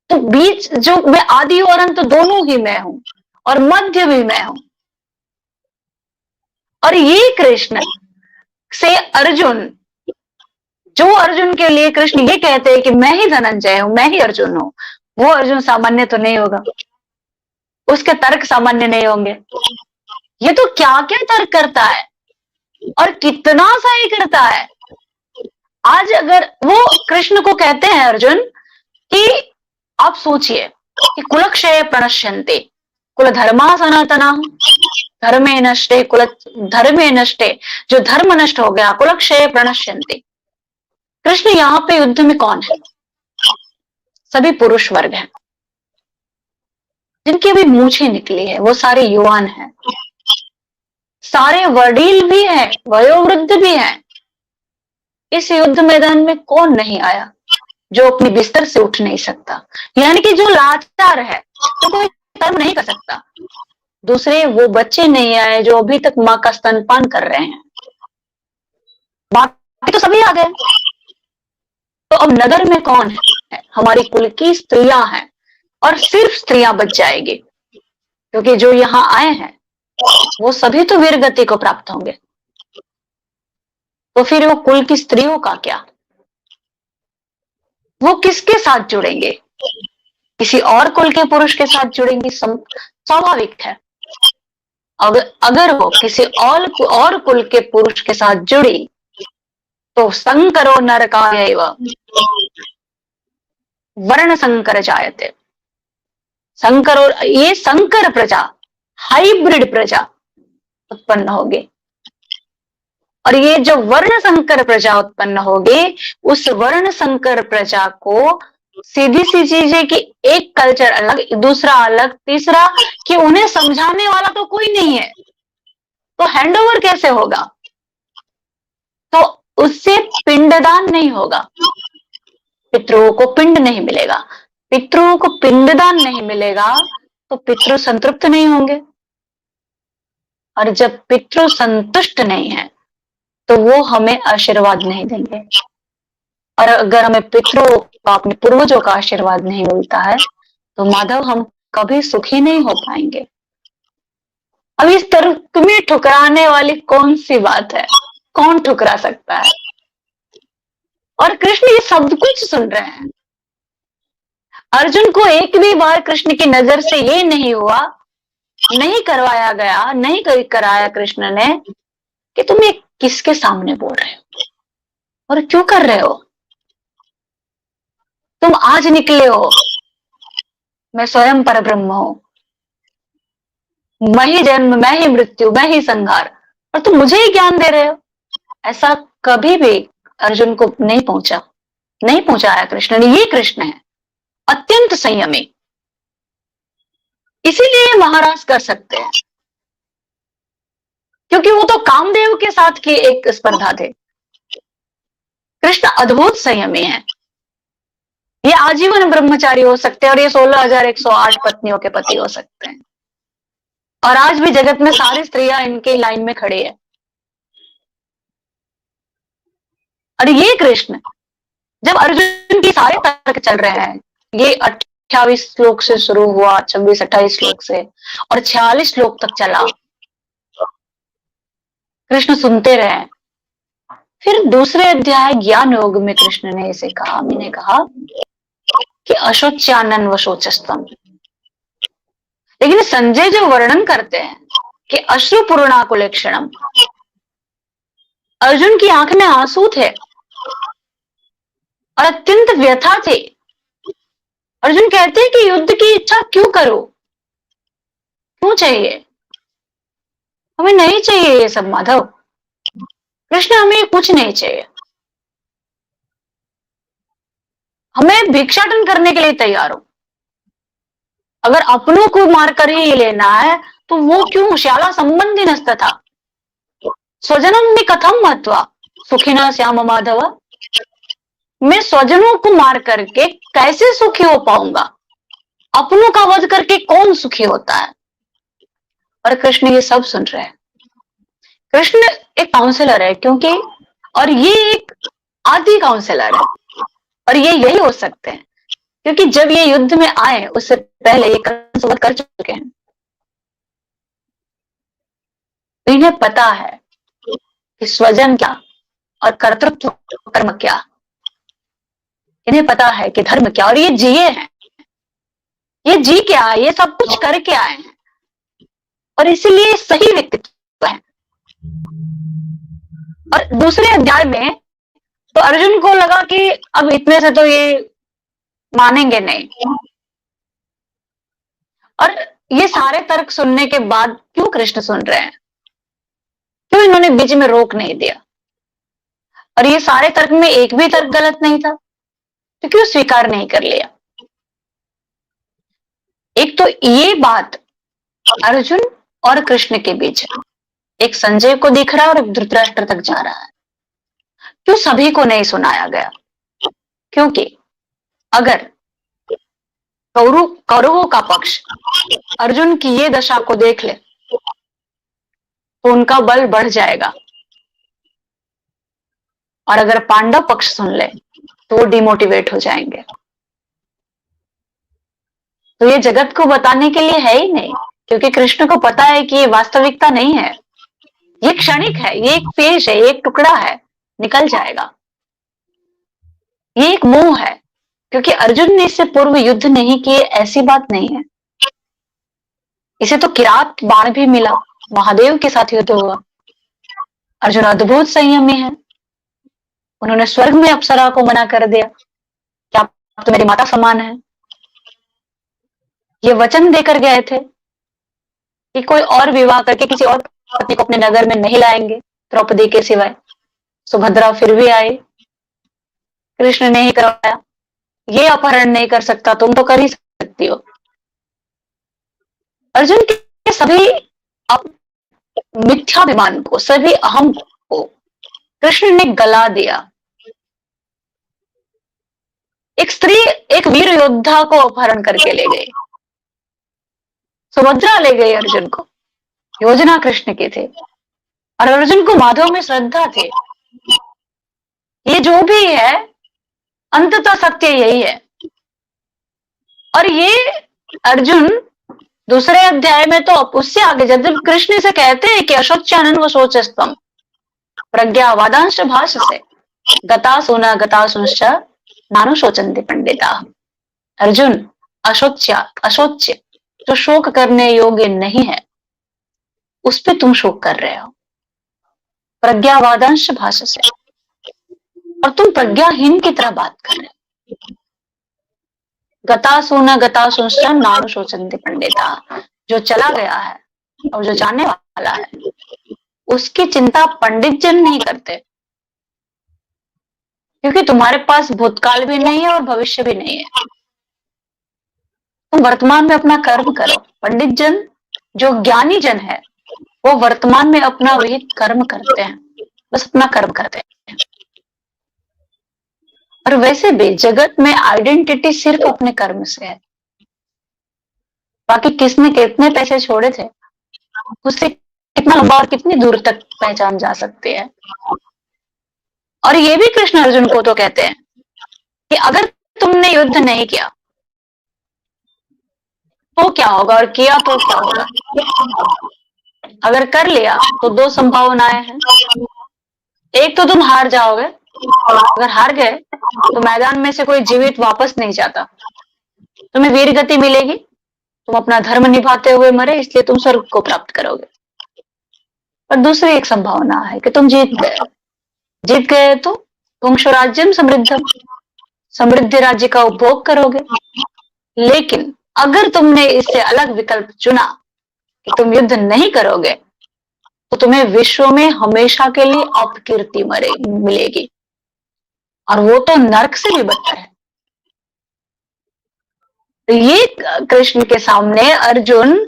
तो बीच जो मैं आदि और अंत दोनों ही मैं हूं, और मध्य भी मैं हूं। और ये कृष्ण से अर्जुन, जो अर्जुन के लिए कृष्ण ये कहते हैं कि मैं ही धनंजय हूं, मैं ही अर्जुन हूं, वो अर्जुन सामान्य तो नहीं होगा। उसके तर्क सामान्य नहीं होंगे। ये तो क्या क्या तर्क करता है और कितना सही करता है। आज अगर वो कृष्ण को कहते हैं अर्जुन कि आप सोचिए कि कुलक्षय प्रणश्यन्ते कुल धर्मा सनातना, धर्मे नष्टे कुल धर्मे नष्टे, जो धर्म नष्ट हो गया, कुलक्षय प्रणश्यन्ते। कृष्ण यहाँ पे युद्ध में कौन है? सभी पुरुष वर्ग हैं जिनकी अभी मूछें निकली है, वो सारे युवान हैं, सारे वडील भी हैं, वयोवृद्ध भी हैं। इस युद्ध मैदान में कौन नहीं आया जो अपने बिस्तर से उठ नहीं सकता, यानी कि जो लाचार है, तो कोई कर्म नहीं कर सकता। दूसरे वो बच्चे नहीं आए जो अभी तक माँ का स्तनपान कर रहे हैं, बाकी तो सभी आ गए। तो अब नगर में कौन है? हमारी कुल की स्त्रियां हैं, और सिर्फ स्त्रियां बच जाएगी, क्योंकि जो यहाँ आए हैं वो सभी तो वीर गति को प्राप्त होंगे। तो फिर वो कुल की स्त्रियों का क्या? वो किसके साथ जुड़ेंगे? किसी और कुल के पुरुष के साथ जुड़ेंगी, स्वाभाविक है। अगर वो किसी और कुल के पुरुष के साथ जुड़ी तो संकरो नरकायैव वर्ण संकर जायते। संकरो, ये संकर प्रजा, हाइब्रिड प्रजा उत्पन्न होगी। और ये जो वर्ण संकर प्रजा उत्पन्न होगी, उस वर्ण संकर प्रजा को सीधी सी चीज है कि एक कल्चर अलग, दूसरा अलग, तीसरा कि उन्हें समझाने वाला तो कोई नहीं है, तो हैंडओवर कैसे होगा? तो उससे पिंडदान नहीं होगा, पितरों को पिंड नहीं मिलेगा। पितरों को पिंडदान नहीं मिलेगा तो पितृ संतुष्ट नहीं होंगे, और जब पितृ संतुष्ट नहीं है तो वो हमें आशीर्वाद नहीं देंगे। और अगर हमें पितरों का, अपने पूर्वजों का आशीर्वाद नहीं मिलता है, तो माधव हम कभी सुखी नहीं हो पाएंगे। अब इस तर्क में ठुकराने वाली कौन सी बात है? कौन ठुकरा सकता है? और कृष्ण ये सब कुछ सुन रहे हैं। अर्जुन को एक भी बार कृष्ण की नजर से ये नहीं हुआ, नहीं करवाया गया, नहीं कराया कृष्ण ने कि तुम ये किसके सामने बोल रहे हो और क्यों कर रहे हो? तुम आज निकले हो, मैं स्वयं परब्रह्म हूं, मैं ही जन्म, मैं ही मृत्यु, मैं ही संहार, और तुम मुझे ही ज्ञान दे रहे हो। ऐसा कभी भी अर्जुन को नहीं पहुंचा, नहीं पहुंचाया कृष्ण ने। ये कृष्ण है अत्यंत संयमी, इसीलिए महाराज कर सकते हैं, क्योंकि वो तो कामदेव के साथ की एक स्पर्धा थे। कृष्ण अद्भुत संयमी है। ये आजीवन ब्रह्मचारी हो सकते हैं और ये 16,108 पत्नियों के पति हो सकते हैं। और आज भी जगत में सारी स्त्रियां इनके लाइन में खड़ी है। और ये कृष्ण, जब अर्जुन की सारे तर्क चल रहे हैं, ये 28 श्लोक से शुरू हुआ, 26-28 श्लोक से, और 46 श्लोक तक चला, कृष्ण सुनते रहे। फिर दूसरे अध्याय ज्ञान योग में कृष्ण ने इसे कहा, मैंने कहा कि अशोच्यानन व शोचस्तम। लेकिन संजय जो वर्णन करते हैं कि अश्रुपूर्णाकुलेक्षणम, अर्जुन की आंख में आंसू थे और अत्यंत व्यथा थी। अर्जुन कहते हैं कि युद्ध की इच्छा क्यों करो, क्यों चाहिए, हमें नहीं चाहिए ये सब माधव। कृष्ण हमें कुछ नहीं चाहिए, हमें भिक्षाटन करने के लिए तैयार हो। अगर अपनों को मारकर ही लेना है तो वो क्यों? श्याला संबंधी नस्त था, स्वजनम में कथम महत्वा सुखिना श्याम माधव। मैं स्वजनों को मार करके कैसे सुखी हो पाऊंगा? अपनों का वध करके कौन सुखी होता है? और कृष्ण ये सब सुन रहे हैं। कृष्ण एक काउंसलर है, क्योंकि, और ये एक आदि काउंसलर है, और ये यही हो सकते हैं क्योंकि जब ये युद्ध में आए उससे पहले ये कंस कर चुके हैं। इन्हें पता है कि स्वजन क्या और कर्तृत्व कर्म क्या, इन्हें पता है कि धर्म क्या, और ये जिए हैं, ये जी के आए, ये सब कुछ करके आए हैं, और इसीलिए सही व्यक्तित्व है। और दूसरे अध्याय में तो अर्जुन को लगा कि अब इतने से तो ये मानेंगे नहीं, और ये सारे तर्क सुनने के बाद क्यों कृष्ण सुन रहे हैं, क्यों इन्होंने बीच में रोक नहीं दिया? और ये सारे तर्क में एक भी तर्क गलत नहीं था, तो क्यों स्वीकार नहीं कर लिया? एक तो ये बात अर्जुन और कृष्ण के बीच है, एक संजय को दिख रहा है और एक धृतराष्ट्र तक जा रहा है। क्यों सभी को नहीं सुनाया गया? क्योंकि अगर कौरवों का पक्ष अर्जुन की ये दशा को देख ले तो उनका बल बढ़ जाएगा, और अगर पांडव पक्ष सुन ले तो वो डिमोटिवेट हो जाएंगे। तो ये जगत को बताने के लिए है ही नहीं, क्योंकि कृष्ण को पता है कि ये वास्तविकता नहीं है, ये क्षणिक है, ये एक पेश है, ये एक टुकड़ा है, निकल जाएगा। ये एक मोह है, क्योंकि अर्जुन ने इससे पूर्व युद्ध नहीं किए ऐसी बात नहीं है। इसे तो किरात बाण भी मिला, महादेव के साथ युद्ध हुआ। अर्जुन अद्भुत संयमी है, उन्होंने स्वर्ग में अप्सरा को मना कर दिया कि आप तो मेरी माता समान है। ये वचन देकर गए थे कि कोई और विवाह करके किसी और पत्नी को अपने नगर में नहीं लाएंगे द्रौपदी के सिवाय। सुभद्रा फिर भी आई, कृष्ण ने ही करवाया। ये अपहरण नहीं कर सकता, तुम तो कर ही सकती हो। अर्जुन के सभी मिथ्याभिमान को, सभी अहम को कृष्ण ने गला दिया। एक स्त्री एक वीर योद्धा को अपहरण करके ले गई, सुभद्रा ले गई अर्जुन को। योजना कृष्ण की थी, और अर्जुन को माधव में श्रद्धा थी। ये जो भी है अंततः सत्य यही है। और ये अर्जुन दूसरे अध्याय में तो उससे आगे जब कृष्ण से कहते हैं कि अशोच्यानन व शोचस्तम प्रज्ञा वादांश भाष से गता सुनश्च नानु शोचन्ति पंडिता। अर्जुन, अशोच्य जो शोक करने योग्य नहीं है उस पे तुम शोक कर रहे हो प्रज्ञा वादांश भाष से, और तुम प्रज्ञाहीन की तरह बात कर रहे हो। गता सुनश्च नानु शोचन्ति पंडिता, जो चला गया है और जो जाने वाला है उसकी चिंता पंडित जन नहीं करते, क्योंकि तुम्हारे पास भूतकाल भी नहीं है और भविष्य भी नहीं है। तुम वर्तमान में अपना कर्म करो। पंडित जन, जो ज्ञानी जन है, वो वर्तमान में अपना विहित कर्म करते हैं, बस अपना कर्म करते हैं। और वैसे भी जगत में आइडेंटिटी सिर्फ अपने कर्म से है। बाकी किसने कितने पैसे छोड़े थे, उससे कितना लंबा और कितनी दूर तक पहचान जा सकती है। और ये भी कृष्ण अर्जुन को तो कहते हैं कि अगर तुमने युद्ध नहीं किया तो क्या होगा, और किया तो क्या होगा। अगर कर लिया तो दो संभावनाएं हैं। एक तो तुम हार जाओगे, अगर हार गए तो मैदान में से कोई जीवित वापस नहीं जाता, तुम्हें वीर गति मिलेगी, तुम अपना धर्म निभाते हुए मरे, इसलिए तुम स्वर्ग को प्राप्त करोगे। और दूसरी एक संभावना है कि तुम जीत गए तो वंश राज्यम समृद्धम, समृद्धि राज्य का उपभोग करोगे। लेकिन अगर तुमने इससे अलग विकल्प चुना कि तुम युद्ध नहीं करोगे तो तुम्हें विश्व में हमेशा के लिए अपकीर्ति मिलेगी, और वो तो नरक से भी बदतर है। तो ये कृष्ण के सामने अर्जुन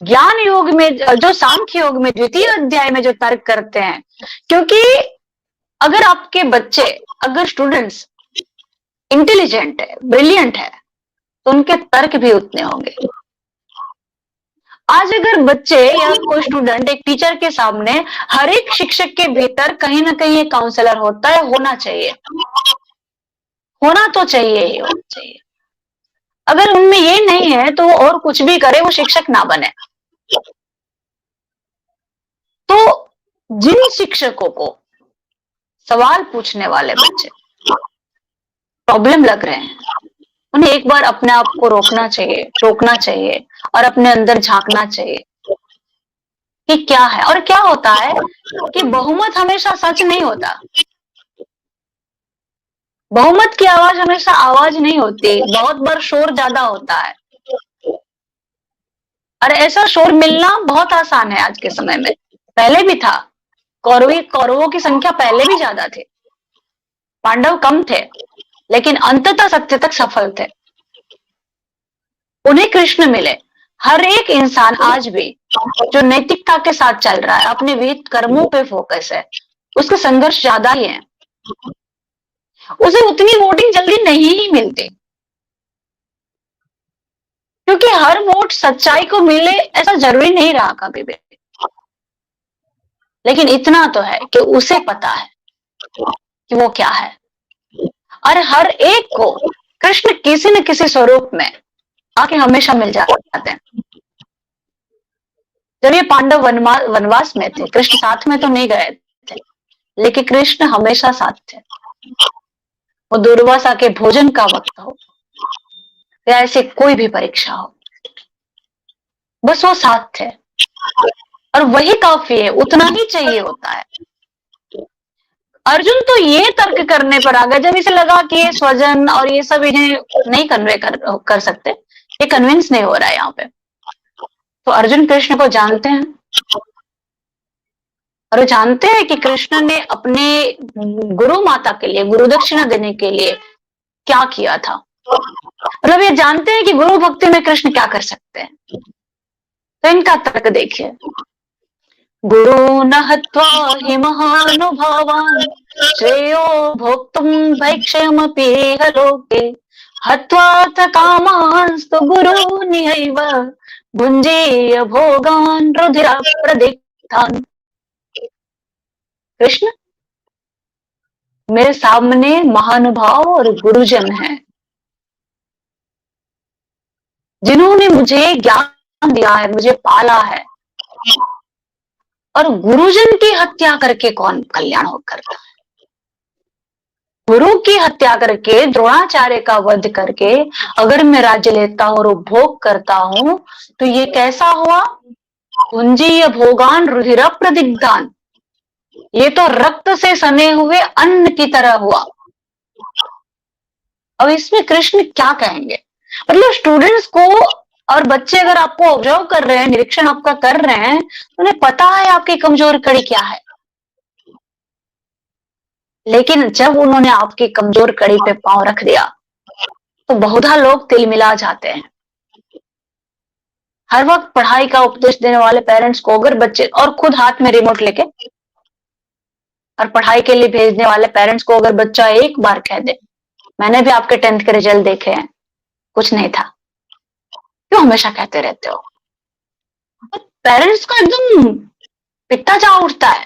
ज्ञान योग में, जो सांख्य योग में द्वितीय अध्याय में जो तर्क करते हैं, क्योंकि अगर आपके बच्चे, अगर स्टूडेंट्स इंटेलिजेंट है, ब्रिलियंट है, तो उनके तर्क भी उतने होंगे। आज अगर बच्चे या कोई स्टूडेंट एक टीचर के सामने, हर एक शिक्षक के भीतर कहीं ना कहीं एक काउंसलर होता है, होना चाहिए, होना तो चाहिए ही होना चाहिए। अगर उनमें ये नहीं है तो वो और कुछ भी करे, वो शिक्षक ना बने। तो जिन शिक्षकों को सवाल पूछने वाले बच्चे प्रॉब्लम लग रहे हैं, उन्हें एक बार अपने आप को रोकना चाहिए, टोकना चाहिए और अपने अंदर झांकना चाहिए कि क्या है। और क्या होता है कि बहुमत हमेशा सच नहीं होता, बहुमत की आवाज हमेशा आवाज नहीं होती, बहुत बार शोर ज्यादा होता है। और ऐसा शोर मिलना बहुत आसान है आज के समय में, पहले भी था। कौरवों की संख्या पहले भी ज्यादा थी, पांडव कम थे, लेकिन अंततः सत्य तक सफल थे। उन्हें कृष्ण मिले। हर एक इंसान आज भी जो नैतिकता के साथ चल रहा है, अपने विहित कर्मों पे फोकस है, उसका संघर्ष ज्यादा ही है। उसे उतनी वोटिंग जल्दी नहीं ही मिलती, क्योंकि हर वोट सच्चाई को मिले ऐसा जरूरी नहीं रहा कभी भी। लेकिन इतना तो है कि उसे पता है कि वो क्या है, और हर एक को कृष्ण किसी न किसी स्वरूप में आके हमेशा मिल जाते हैं। जब ये पांडव वनवास में थे, कृष्ण साथ में तो नहीं गए थे, लेकिन कृष्ण हमेशा साथ थे। वो दुर्वासा के भोजन का वक्त हो या ऐसी कोई भी परीक्षा हो, बस वो साथ थे, और वही काफी है, उतना ही चाहिए होता है। अर्जुन तो ये तर्क करने पर आ गया जब इसे लगा कि ये स्वजन और ये सब इन्हें नहीं कन्वे कर सकते, ये कन्विंस नहीं हो रहा है यहाँ पे। तो अर्जुन कृष्ण को जानते हैं, और वो जानते हैं कि कृष्ण ने अपने गुरु माता के लिए गुरु दक्षिणा देने के लिए क्या किया था। मतलब ये जानते हैं कि गुरु भक्ति में कृष्ण क्या कर सकते हैं। तो इनका तर्क देखिए, गुरु न हत्वा हि महानुभावान् श्रेयो भोक्तुं भैक्ष्यमपीह लोके हत्वाथ कामांस्तु गुरूनिहैव भुञ्जीय भोगान् रुधिरप्रदिग्धान्। कृष्ण मेरे सामने महानुभाव और गुरुजन हैं, जिन्होंने मुझे ज्ञान दिया है, मुझे पाला है। और गुरुजन की हत्या करके कौन कल्याण हो करता है? गुरु की हत्या करके, द्रोणाचार्य का वध करके अगर मैं राज्य लेता हूं और उपभोग करता हूं, तो ये कैसा हुआ? कुंजीय भोगान रुधिर प्रदिग्धान, ये तो रक्त से सने हुए अन्न की तरह हुआ। अब इसमें कृष्ण क्या कहेंगे? मतलब स्टूडेंट्स को और बच्चे अगर आपको ऑब्जर्व कर रहे हैं, निरीक्षण आपका कर रहे हैं, तो उन्हें पता है आपकी कमजोर कड़ी क्या है। लेकिन जब उन्होंने आपकी कमजोर कड़ी पे पांव रख दिया, तो बहुधा लोग तिलमिला जाते हैं। हर वक्त पढ़ाई का उपदेश देने वाले पेरेंट्स को अगर बच्चे, और खुद हाथ में रिमोट लेके और पढ़ाई के लिए भेजने वाले पेरेंट्स को अगर बच्चा एक बार कह दे, मैंने भी आपके 10th के रिजल्ट देखे हैं, कुछ नहीं था, क्यों हमेशा कहते रहते हो? पेरेंट्स का एकदम पित्ता जा उठता है।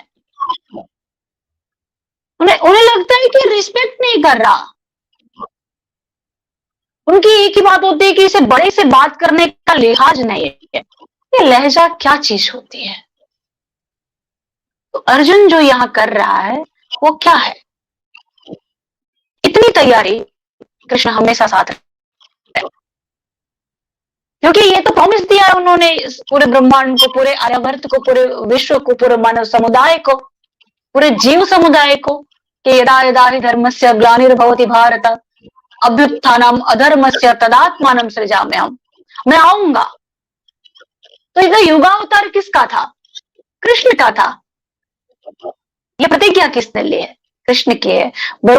उन्हें उन्हें लगता है कि रिस्पेक्ट नहीं कर रहा। उनकी एक ही बात होती है कि इसे बड़े से बात करने का लिहाज नहीं है। ये लहजा क्या चीज होती है? तो अर्जुन जो यहाँ कर रहा है वो क्या है? इतनी तैयारी कृष्ण हमेशा साथ रहते हैं, क्योंकि ये तो प्रॉमिस दिया है उन्होंने पूरे ब्रह्मांड को, पूरे आर्यवर्त को, पूरे विश्व को, पूरे मानव समुदाय को, पूरे जीव समुदाय को, कि यदा यदा हि धर्मस्य ग्लानिर्भवति भारत अभ्युत्थानम अधर्मस्य तदात्मानं सृजाम्यहम्, मैं आऊंगा। तो इधर युगावतार किसका था? कृष्ण का था। ये प्रतिज्ञा किसने ली है? कृष्ण की है। पर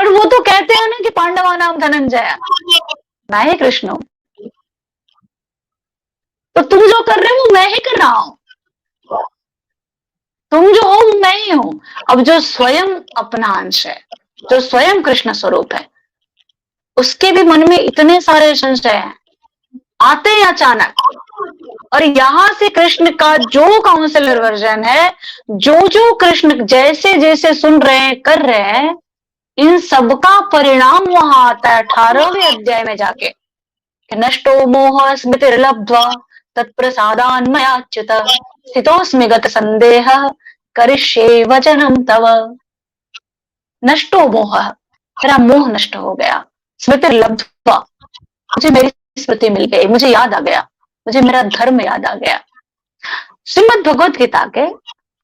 वो तो कहते हैं ना कि पांडवा नाम धनंजय, मैं ही कृष्ण हूं। तो तुम जो कर रहे हो वो मैं ही कर रहा हूं, तुम जो हो वो मैं ही हूं। अब जो स्वयं अपना अंश है, जो स्वयं कृष्ण स्वरूप है, उसके भी मन में इतने सारे संशय हैं, आते हैं अचानक। और यहां से कृष्ण का जो काउंसलर वर्जन है, जो जो कृष्ण जैसे जैसे सुन रहे हैं, कर रहे हैं, इन सबका परिणाम वहां आता है 18वें अध्याय में जाके। नष्टो मोह स्मृतिर्लब्ध्वा तत्प्रसादान् मयाच्युत स्थितोऽस्मि गत संदेह करिष्ये वचनं तव। नष्टो मोह, मेरा मोह नष्ट हो गया। स्मृतिर्लब्ध्वा, मुझे मेरी स्मृति मिल गई, मुझे याद आ गया, मुझे मेरा धर्म याद आ गया। श्रीमद् भगवद गीता के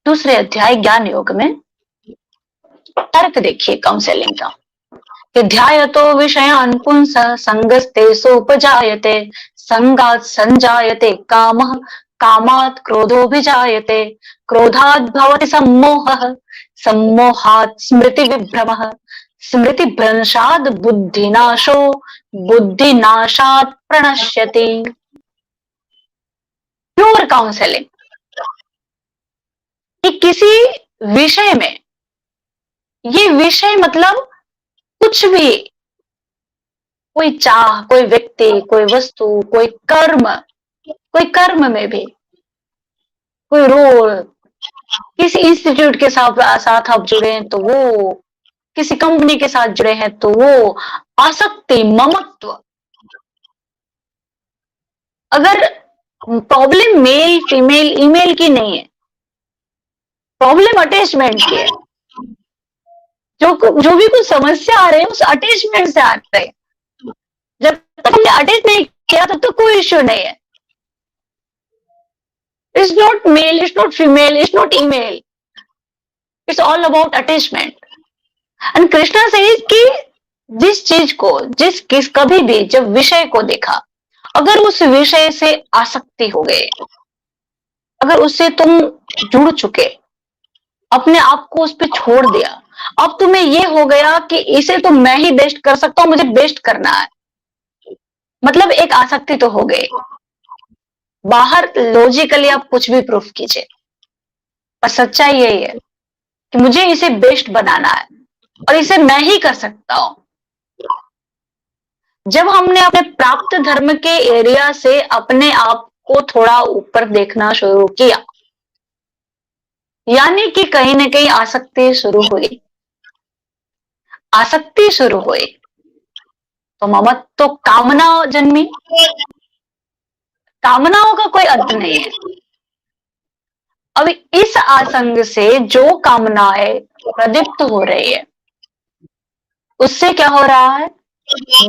2 अध्याय ज्ञान योग में तर्क देखिए काउंसलिंग का, कि ध्यायतो विषयान् पुंसः संगस्तेषुपजायते संगात् संजायते कामः कामात् क्रोधोऽभिजायते क्रोधात् भवति सम्मोहः सम्मोहात् स्मृतिविभ्रमः स्मृतिभ्रंशात् बुद्धिनाशो बुद्धिनाशात् प्रणश्यति। प्योर काउंसलिंग कि किसी विषय में, ये विषय मतलब कुछ भी, कोई चाह, कोई व्यक्ति, कोई वस्तु, कोई कर्म में भी, कोई रोल, किसी इंस्टीट्यूट के साथ आप जुड़े हैं तो वो, किसी कंपनी के साथ जुड़े हैं तो वो, आसक्ति, ममत्व। अगर प्रॉब्लम मेल फीमेल ईमेल की नहीं है, प्रॉब्लम अटैचमेंट की है। जो भी कुछ समस्या आ रही है उस अटैचमेंट से आ रही है। जब तक हमने अटैच नहीं किया तब तक कोई इश्यू नहीं है। It's not male, it's not female, it's not email. It's all about attachment. And Krishna says कि जिस चीज को, कभी भी जब विषय को देखा, अगर उस विषय से आसक्ति हो गई, अगर उससे तुम जुड़ चुके, अपने आप को उस पर छोड़ दिया, अब तुम्हें ये हो गया कि इसे तो मैं ही बेस्ट कर सकता हूं, मुझे बेस्ट करना है, मतलब एक आसक्ति तो हो गई। बाहर लॉजिकली आप कुछ भी प्रूफ कीजिए, पर सच्चाई यही है कि मुझे इसे बेस्ट बनाना है और इसे मैं ही कर सकता हूं। जब हमने अपने प्राप्त धर्म के एरिया से अपने आप को थोड़ा ऊपर देखना शुरू किया, यानी कि कहीं ना कहीं आसक्ति शुरू हुई, आसक्ति शुरू हुई तो ममत्व कामना जन्मी। कामनाओं का कोई अंत नहीं है। अब इस आसंग से जो कामनाएं प्रदीप्त हो रही है उससे क्या हो रहा है?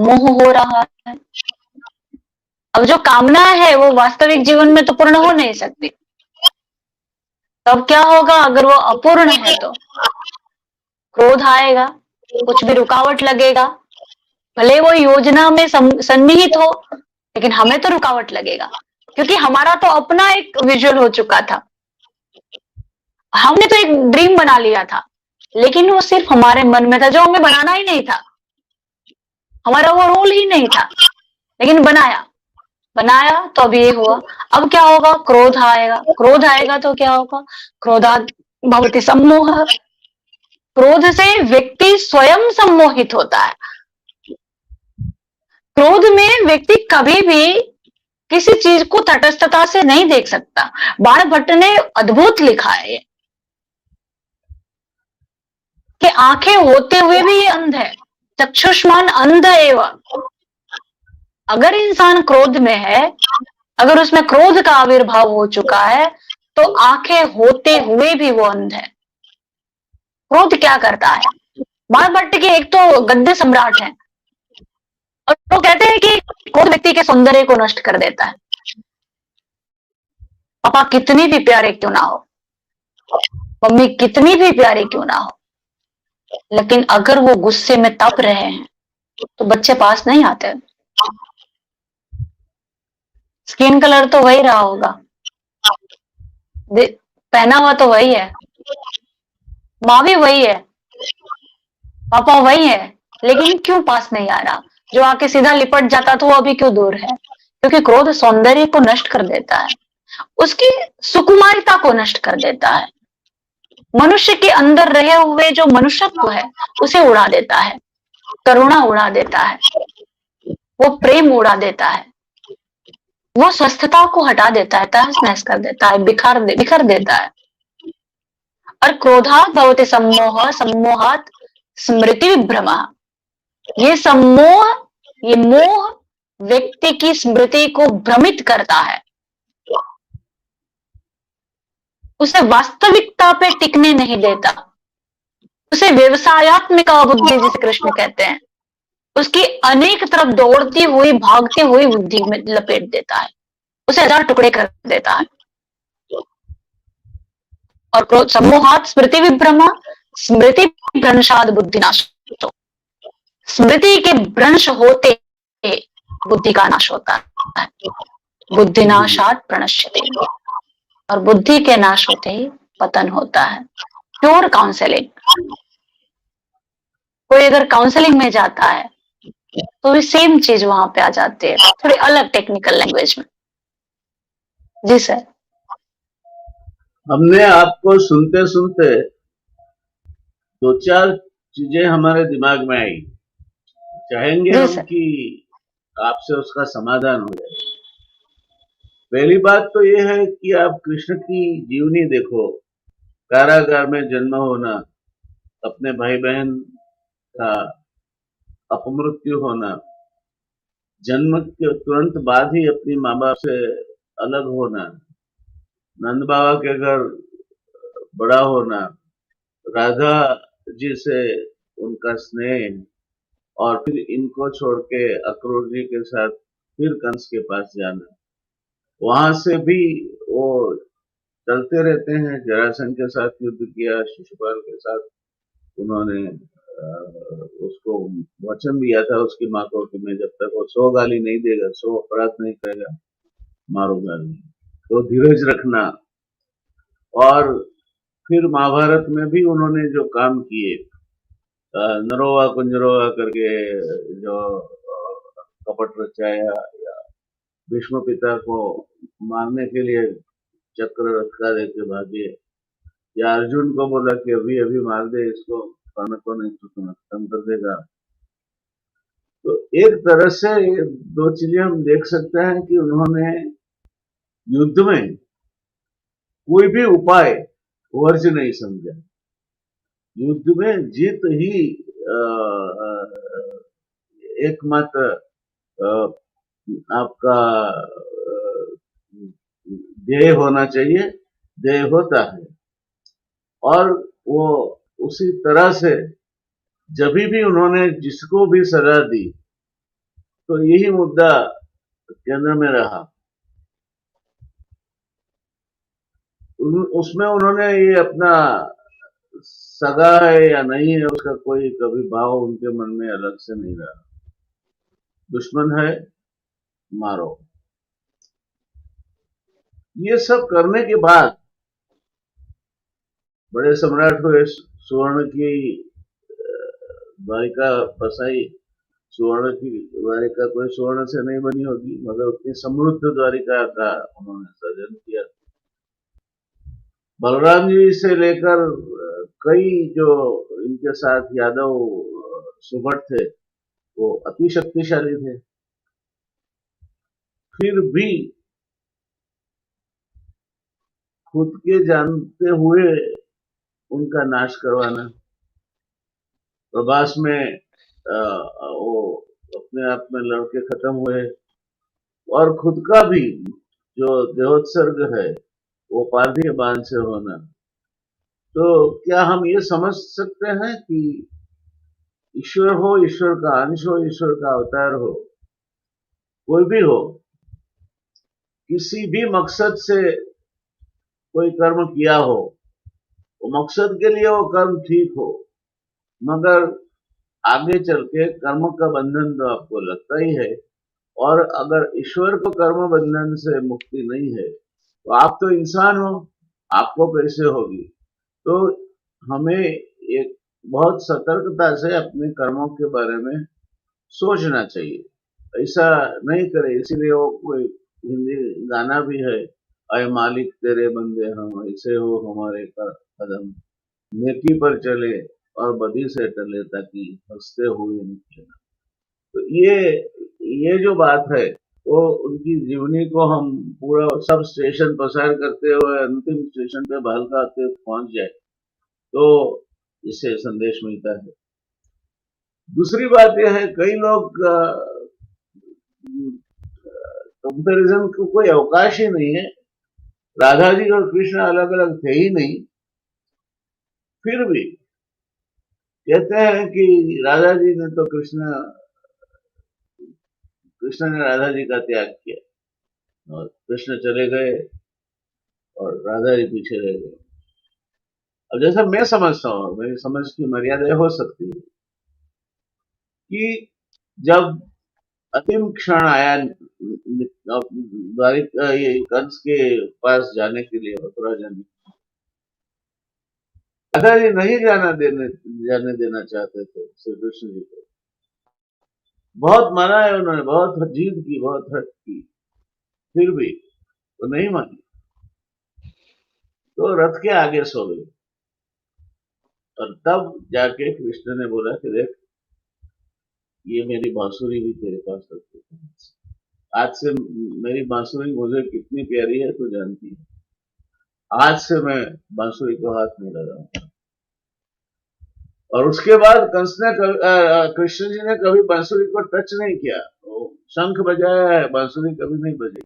मोह हो रहा है। अब जो कामना है वो वास्तविक जीवन में तो पूर्ण हो नहीं सकती। तब क्या होगा? अगर वो अपूर्ण है तो क्रोध आएगा, कुछ भी रुकावट लगेगा। भले वो योजना में सन्निहित हो लेकिन हमें तो रुकावट लगेगा क्योंकि हमारा तो अपना एक विजुअल हो चुका था। हमने तो एक ड्रीम बना लिया था लेकिन वो सिर्फ हमारे मन में था, जो हमें बनाना ही नहीं था। हमारा वो रोल ही नहीं था लेकिन बनाया। बनाया तो अब ये हुआ। अब क्या होगा? क्रोध आएगा। क्रोध आएगा तो क्या होगा? क्रोधात् भवति सम्मोह। क्रोध से व्यक्ति स्वयं सम्मोहित होता है। क्रोध में व्यक्ति कभी भी किसी चीज को तटस्थता से नहीं देख सकता। बाणभट्ट ने अद्भुत लिखा है कि आंखें होते हुए भी ये अंध है, चक्षुष्मान अंध एवं। अगर इंसान क्रोध में है, अगर उसमें क्रोध का आविर्भाव हो चुका है तो आंखें होते हुए भी वो अंध है। क्रोध क्या करता है? बाणभट्ट के एक तो गद्य सम्राट है और वो कहते हैं कि क्रोध व्यक्ति के सौंदर्य को नष्ट कर देता है। पापा कितनी भी प्यारे क्यों ना हो, मम्मी कितनी भी प्यारी क्यों ना हो, लेकिन अगर वो गुस्से में तप रहे हैं तो बच्चे पास नहीं आते। स्किन कलर तो वही रहा होगा, पहना हुआ तो वही है, माँ भी वही है, पापा वही है, लेकिन क्यों पास नहीं आ रहा? जो आके सीधा लिपट जाता था वो अभी क्यों दूर है? क्योंकि क्रोध सौंदर्य को नष्ट कर देता है, उसकी सुकुमारिता को नष्ट कर देता है। मनुष्य के अंदर रहे हुए जो मनुष्यत्व है उसे उड़ा देता है, करुणा उड़ा देता है, वो प्रेम उड़ा देता है, वो स्वस्थता को हटा देता है, तहस नहस कर देता है, बिखर देता है। और क्रोधात् भवति सम्मोह, सम्मोहात् स्मृति विभ्रम। ये सम्मोह, ये मोह व्यक्ति की स्मृति को भ्रमित करता है, उसे वास्तविकता पे टिकने नहीं देता, उसे व्यवसायत्मक बुद्धि जिसे कृष्ण कहते हैं, उसकी अनेक तरफ दौड़ती हुई भागती हुई बुद्धि में लपेट देता है, उसे हजार टुकड़े कर देता है। और क्रोध सम्मोहात् स्मृति विभ्रम, स्मृति भ्रंशाद बुद्धिनाशो। स्मृति के भ्रंश होते बुद्धि का नाश होता है, बुद्धिनाशात् प्रणश्यते। और बुद्धि के नाश होते ही पतन होता है। प्योर काउंसलिंग, कोई अगर काउंसलिंग में जाता है तो भी सेम चीज वहां पे आ जाती है, थोड़ी अलग टेक्निकल लैंग्वेज में। जी सर। हमने आपको सुनते सुनते दो चार चीजें हमारे दिमाग में आई, चाहेंगे जी हम सर। कि आपसे उसका समाधान हो जाए। पहली बात तो ये है कि आप कृष्ण की जीवनी देखो। कारागार में जन्म होना, अपने भाई बहन का अपमृत्यु होना, जन्म के तुरंत बाद ही अपनी माँ बाप से अलग होना, नंद बाबा के घर बड़ा होना, राधा जी से उनका स्नेह, और फिर इनको छोड़ के अक्रूर जी के साथ फिर कंस के पास जाना। वहां से भी वो चलते रहते हैं। जरासंध के साथ युद्ध किया, शिशुपाल के साथ उन्होंने उसको वचन दिया था उसकी माँ को कि मैं जब तक वो 100 गाली नहीं देगा, 100 अपराध नहीं करेगा, मारूंगा नहीं। तो धीरज रखना। और फिर महाभारत में भी उन्होंने जो काम किए, नरोवा कुंजरोवा करके जो कपट रचाया, या भीष्म पिता को मारने के लिए चक्र रखा देके भागे, या अर्जुन को बोला कि अभी अभी मार दे इसको, कर्ण को नहीं तो तुम्हें खत्म कर देगा। तो एक तरह से ये दो चीजें हम देख सकते हैं कि उन्होंने युद्ध में कोई भी उपाय वर्ज नहीं समझा। युद्ध में जीत ही एक मत आपका ध्येय होना चाहिए, ध्येय होता है। और वो उसी तरह से जब भी उन्होंने जिसको भी सजा दी तो यही मुद्दा केंद्र में रहा। उसमें उन्होंने ये अपना सगा है या नहीं है उसका कोई कभी भाव उनके मन में अलग से नहीं रहा। दुश्मन है मारो। ये सब करने के बाद बड़े सम्राट हुए, सुवर्ण की द्वारिका बसाई। सुवर्ण की द्वारिका कोई सुवर्ण से नहीं बनी होगी, मगर उतनी समृद्ध द्वारिका का उन्होंने सृजन किया। बलराम जी से लेकर कई जो इनके साथ यादव सुभट थे वो अति शक्तिशाली थे, फिर भी खुद के जानते हुए उनका नाश करवाना। प्रभास में वो अपने आप में लड़के खत्म हुए और खुद का भी जो देहोत्सर्ग है वो पार्थिव बाण से होना। तो क्या हम ये समझ सकते हैं कि ईश्वर हो, ईश्वर का अंश हो, ईश्वर का अवतार हो, कोई भी हो, किसी भी मकसद से कोई कर्म किया हो, वो मकसद के लिए वो कर्म ठीक हो, मगर आगे चल के कर्म का बंधन तो आपको लगता ही है। और अगर ईश्वर को कर्म बंधन से मुक्ति नहीं है तो आप तो इंसान हो, आपको कैसे होगी। तो हमें एक बहुत सतर्कता से अपने कर्मों के बारे में सोचना चाहिए। ऐसा नहीं करे। इसीलिए वो कोई हिंदी गाना भी है, अय मालिक तेरे बंदे हम, ऐसे हो हमारे कदम, नेकी पर चले और बदी से टले, ताकि हंसते हुए निकले। तो ये जो बात है वो उनकी जीवनी को हम पूरा सब स्टेशन पसार करते हुए अंतिम स्टेशन पे भालका पहुंच जाए तो इससे संदेश मिलता है। दूसरी बात यह है, कई लोग कंपैरिजन को कोई अवकाश ही नहीं है। राधा जी और कृष्ण अलग अलग थे ही नहीं, फिर भी कहते हैं कि राधा जी ने तो कृष्ण ने राधा जी का त्याग किया और कृष्ण चले गए और राधा जी पीछे रह गए। अब जैसा मैं समझता हूँ, मेरी समझ की मर्यादा हो सकती है कि जब अंतिम क्षण आया द्वारिका ये कंस के पास जाने के लिए, मथुरा जाने, राधा जी नहीं जाने देना चाहते थे श्री कृष्ण जी को। बहुत माना है उन्होंने, बहुत जिद की, बहुत हट की, फिर भी वो नहीं मानी, तो रथ के आगे सो गई। और तब जाके कृष्ण ने बोला कि देख, ये मेरी बांसुरी भी तेरे पास रखी है। आज से मेरी बांसुरी मुझे कितनी प्यारी है तू जानती है। आज से मैं बांसुरी को हाथ नहीं लगाऊंगा। और उसके बाद कंस ने कृष्ण जी ने कभी बांसुरी को टच नहीं किया। वो शंख बजाया है, बांसुरी कभी नहीं बजी।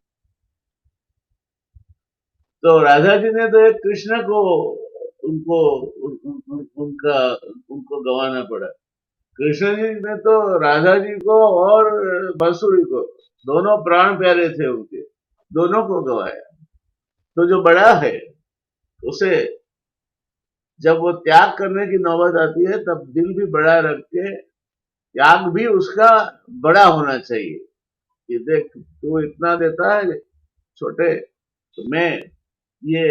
तो राधा जी ने तो एक कृष्ण को उनको उन, उन, उन, उनका उनको गंवाना पड़ा। कृष्ण जी ने तो राधा जी को और बांसुरी को, दोनों प्राण प्यारे थे उनके, दोनों को गवाया। तो जो बड़ा है उसे जब वो त्याग करने की नौबत आती है तब दिल भी बड़ा रख के त्याग भी उसका बड़ा होना चाहिए कि देख तू इतना देता है छोटे, तो मैं ये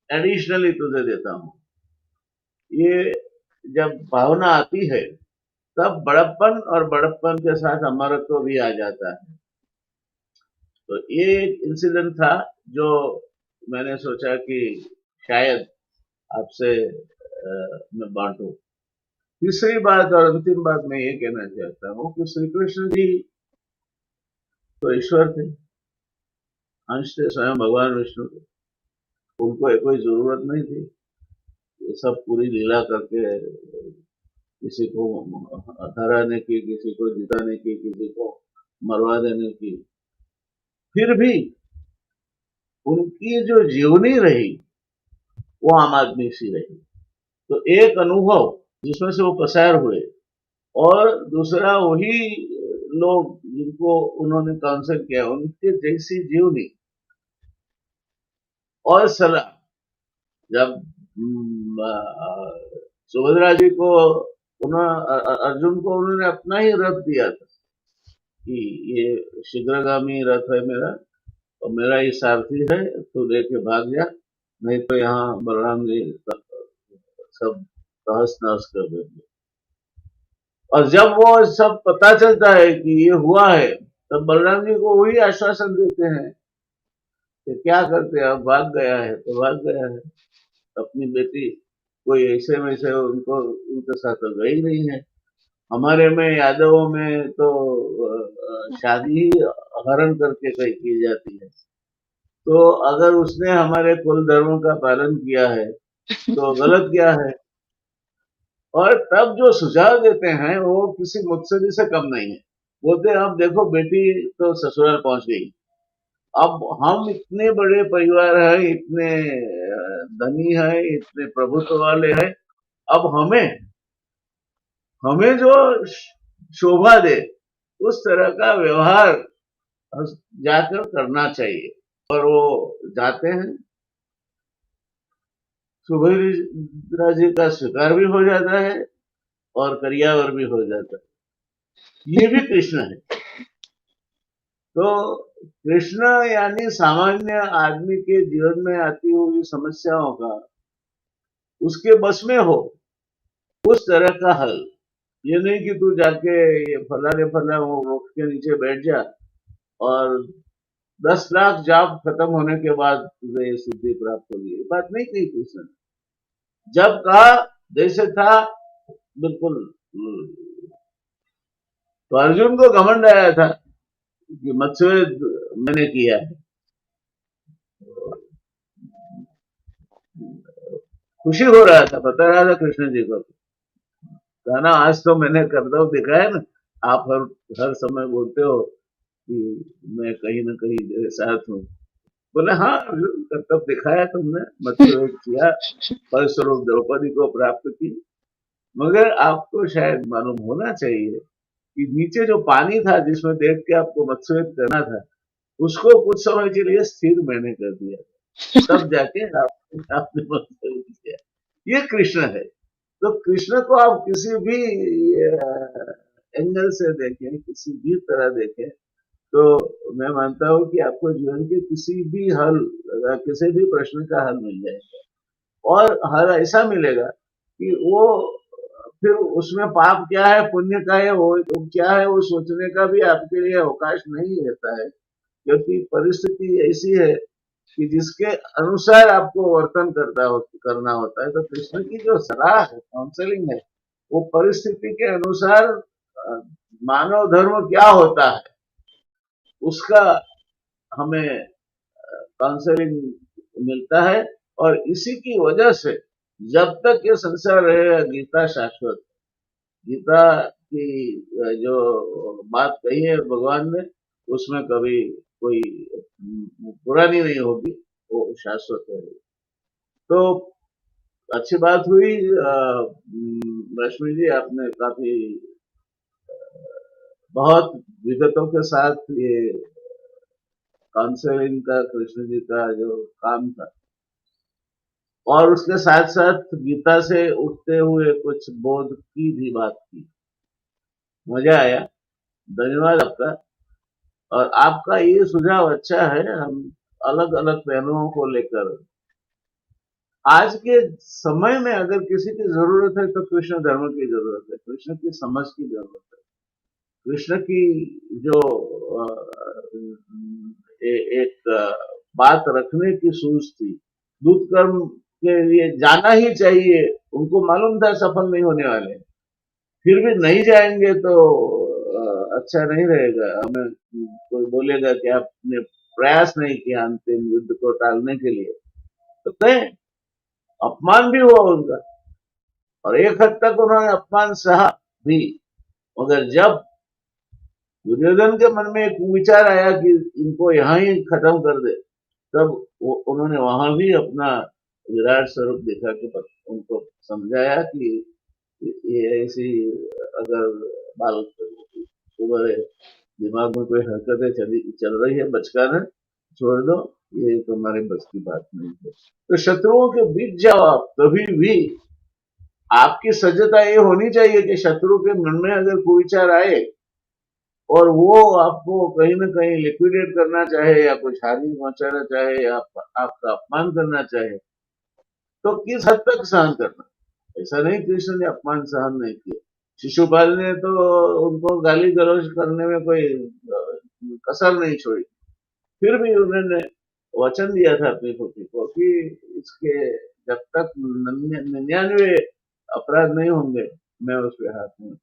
एडिशनली तुझे देता हूं। ये जब भावना आती है तब बड़प्पन और बड़प्पन के साथ अमरत्व भी आ जाता है। तो ये एक इंसिडेंट था जो मैंने सोचा कि शायद आपसे मैं बांटूं। तीसरी बात और अंतिम बात मैं ये कहना चाहता हूँ कि श्री कृष्ण जी तो ईश्वर थे, अंश थे, स्वयं भगवान विष्णु थे। उनको कोई जरूरत नहीं थी ये सब पूरी लीला करके किसी को हराने की, किसी को जिताने की, किसी को मरवा देने की, फिर भी उनकी जो जीवनी रही वो आम आदमी सी रही। तो एक अनुभव जिसमें से वो पसार हुए, और दूसरा वही लोग जिनको उन्होंने काउंसिल किया उनके जैसी जीवनी और सलाह। जब सुभद्रा जी को अर्जुन को उन्होंने अपना ही रथ दिया था कि ये शीघ्रगामी रथ है मेरा, और मेरा ही सारथी है, तो लेके भाग जा, नहीं तो यहाँ बलराम जी सब तहस नहस कर देंगे। और जब वो सब पता चलता है कि ये हुआ है, तब बलराम जी को वही आश्वासन देते हैं कि क्या करते हैं, अब भाग गया है तो भाग गया है, अपनी बेटी कोई ऐसे वैसे उनको उनके साथ तो गई नहीं है। हमारे में यादवों में तो शादी ही हरण करके कही की जाती है। तो अगर उसने हमारे कुल धर्मों का पालन किया है तो गलत क्या है? और तब जो सुझाव देते हैं वो किसी मुत्सदी से कम नहीं है। बोलते हैं अब देखो बेटी तो ससुराल पहुंच गई, अब हम इतने बड़े परिवार है, इतने धनी है, इतने प्रभुत्व वाले हैं, अब हमें हमें जो शोभा दे उस तरह का व्यवहार जाकर करना चाहिए। और वो जाते हैं, सुभद्रा जी का स्वीकार भी हो जाता है और करियावर भी हो जाता है। ये भी कृष्ण है। तो कृष्ण यानी सामान्य आदमी के जीवन में आती हुई समस्याओं का उसके बस में हो उस तरह का हल। ये नहीं कि तू जाके ये फलाने फला वो वृक्ष के नीचे बैठ जा और 10 लाख जाप खत्म होने के बाद तुझे ये सिद्धि प्राप्त होगी, ये बात नहीं कही कृष्ण ने। जब कहा जैसे था बिल्कुल। तो अर्जुन को घमंड आया था कि मत्स्यवेद मैंने किया है, खुशी हो रहा था, बता रहा था कृष्ण जी को, कहना आज तो मैंने कर्तव्य दिखाया ना। आप हर समय बोलते हो कि मैं कहीं ना कहीं तेरे साथ हूँ। बोले हाँ कर्तव्य दिखाया तुमने, मत्स्यवेद किया, फलस्वरूप द्रौपदी को प्राप्त की। मगर आपको शायद मालूम होना चाहिए कि नीचे जो पानी था जिसमें देख के आपको मत्स्यवेद करना था, उसको कुछ समय के लिए स्थिर मैंने कर दिया, तब जाके आपने मत्स्यवेद किया। ये कृष्ण है। तो कृष्ण को आप किसी भी एंगल से देखें, किसी भी तरह देखें, तो मैं मानता हूं कि आपको जीवन के किसी भी हल, किसी भी प्रश्न का हल मिल जाएगा। और हल ऐसा मिलेगा कि वो फिर उसमें पाप क्या है पुण्य का है वो क्या है वो सोचने का भी आपके लिए अवकाश नहीं रहता है, क्योंकि परिस्थिति ऐसी है कि जिसके अनुसार आपको वर्तन करना होता है। तो कृष्ण की जो सलाह है, काउंसलिंग है, वो परिस्थिति के अनुसार मानव धर्म क्या होता है उसका हमें काउंसलिंग मिलता है। और इसी की वजह से जब तक ये संसार रहेगा गीता शाश्वत। गीता की जो बात कही है भगवान ने उसमें कभी कोई पुरानी नहीं होगी, वो शाश्वत है। तो अच्छी बात हुई रश्मि जी, आपने काफी बहुत विगतों के साथ ये काउंसलिंग का कृष्ण जी का जो काम था और उसके साथ साथ गीता से उठते हुए कुछ बोध की भी बात की, मजा आया। धन्यवाद आपका। और आपका ये सुझाव अच्छा है, हम अलग अलग पहलुओं को लेकर आज के समय में अगर किसी की जरूरत है तो कृष्ण धर्म की जरूरत है, कृष्ण की समझ की जरूरत है, कृष्ण की जो एक बात रखने की सूझ थी। दूत कर्म के लिए जाना ही चाहिए, उनको मालूम था सफल नहीं होने वाले, फिर भी नहीं जाएंगे तो अच्छा नहीं रहेगा। हमें कोई बोलेगा कि आपने प्रयास नहीं किया अंतिम युद्ध को टालने के लिए, तो कहें अपमान भी हुआ उनका। और एक हद तक उन्होंने अपमान सहा भी, मगर जब दुर्योधन के मन में एक विचार आया कि इनको यहाँ ही खत्म कर दे, तब उन्होंने वहां भी अपना विराट स्वरूप दिखा के उनको समझाया कि ये ऐसी अगर बाल तुम्हारे दिमाग में कोई हरकतें चल रही है, बचकाना छोड़ दो, ये तुम्हारे बस की बात नहीं है। तो शत्रुओं के बीच जाओ आप, कभी भी आपकी सज्जता ये होनी चाहिए कि शत्रु के मन में अगर कोई विचार आए और वो आपको कहीं न कहीं लिक्विडेट करना चाहे या कुछ हानि पहुंचाना चाहे या आपका अपमान करना चाहे, तो किस हद तक सहन करना। ऐसा नहीं कृष्ण ने अपमान सहन नहीं किया, शिशुपाल ने तो उनको गाली गलौज करने में कोई कसर नहीं छोड़ी, फिर भी उन्होंने वचन दिया था अपनी पुत्री को कि इसके जब तक 99 अपराध नहीं होंगे मैं उसके हाथ में।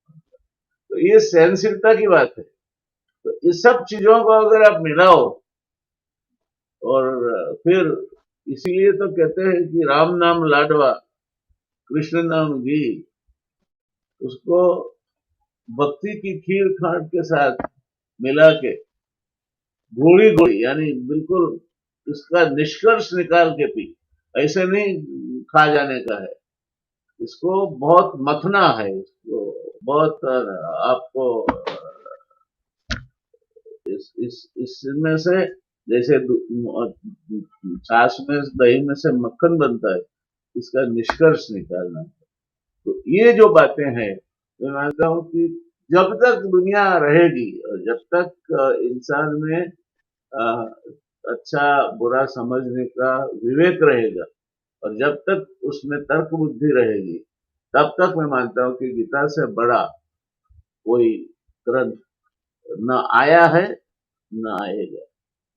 तो ये सहनशीलता की बात है। तो इस सब चीजों को अगर आप मिलाओ, और फिर इसीलिए तो कहते हैं कि राम नाम लाडवा कृष्ण नाम घी, उसको भक्ति की खीर खांड के साथ मिला के गोली गोली यानी बिल्कुल इसका निष्कर्ष निकाल के पी, ऐसे नहीं खा जाने का है, इसको बहुत मथना है, इसको बहुत आपको इसमें से जैसे छाछ में दही में से मक्खन बनता है, इसका निष्कर्ष निकालना है। तो ये जो बातें हैं, मैं मानता हूं कि जब तक दुनिया रहेगी और जब तक इंसान में अच्छा बुरा समझने का विवेक रहेगा और जब तक उसमें तर्क बुद्धि रहेगी, तब तक मैं मानता हूं कि गीता से बड़ा कोई ग्रंथ न आया है न आएगा।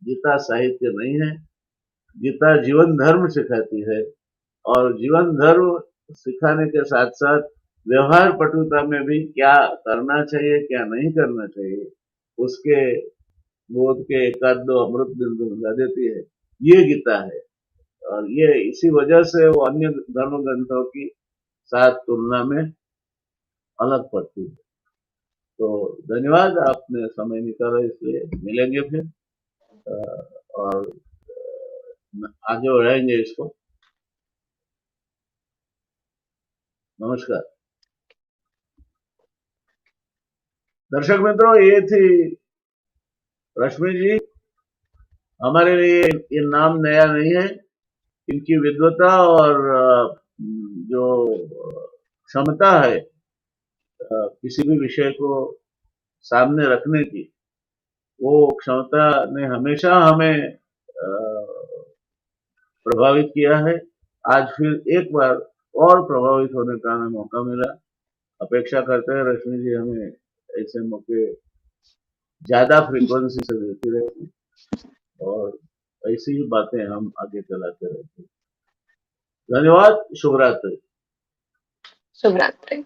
गीता साहित्य नहीं है, गीता जीवन धर्म सिखाती है, और जीवन धर्म सिखाने के साथ साथ व्यवहार पटुता में भी क्या करना चाहिए क्या नहीं करना चाहिए, उसके बोध के एकाध दो अमृत बिंदु मिला देती है। ये गीता है, और ये इसी वजह से वो अन्य धर्म ग्रंथों की साथ तुलना में अलग पड़ती है। तो धन्यवाद, आपने समय निकाला, इसलिए मिलेंगे फिर और आगे बढ़ाएंगे इसको। नमस्कार दर्शक मित्रों, ये थी रश्मि जी। हमारे लिए ये नाम नया नहीं है, इनकी विद्वता और जो क्षमता है किसी भी विषय को सामने रखने की, वो क्षमता ने हमेशा हमें प्रभावित किया है। आज फिर एक बार और प्रभावित होने का हमें मौका मिला। अपेक्षा करते हैं रश्मि जी हमें ऐसे मौके ज्यादा फ्रीक्वेंसी से देती रहेगी और ऐसी ही बातें हम आगे चलाते रहते हैं। धन्यवाद, शुभ रात्रि। शुभ रात्रि।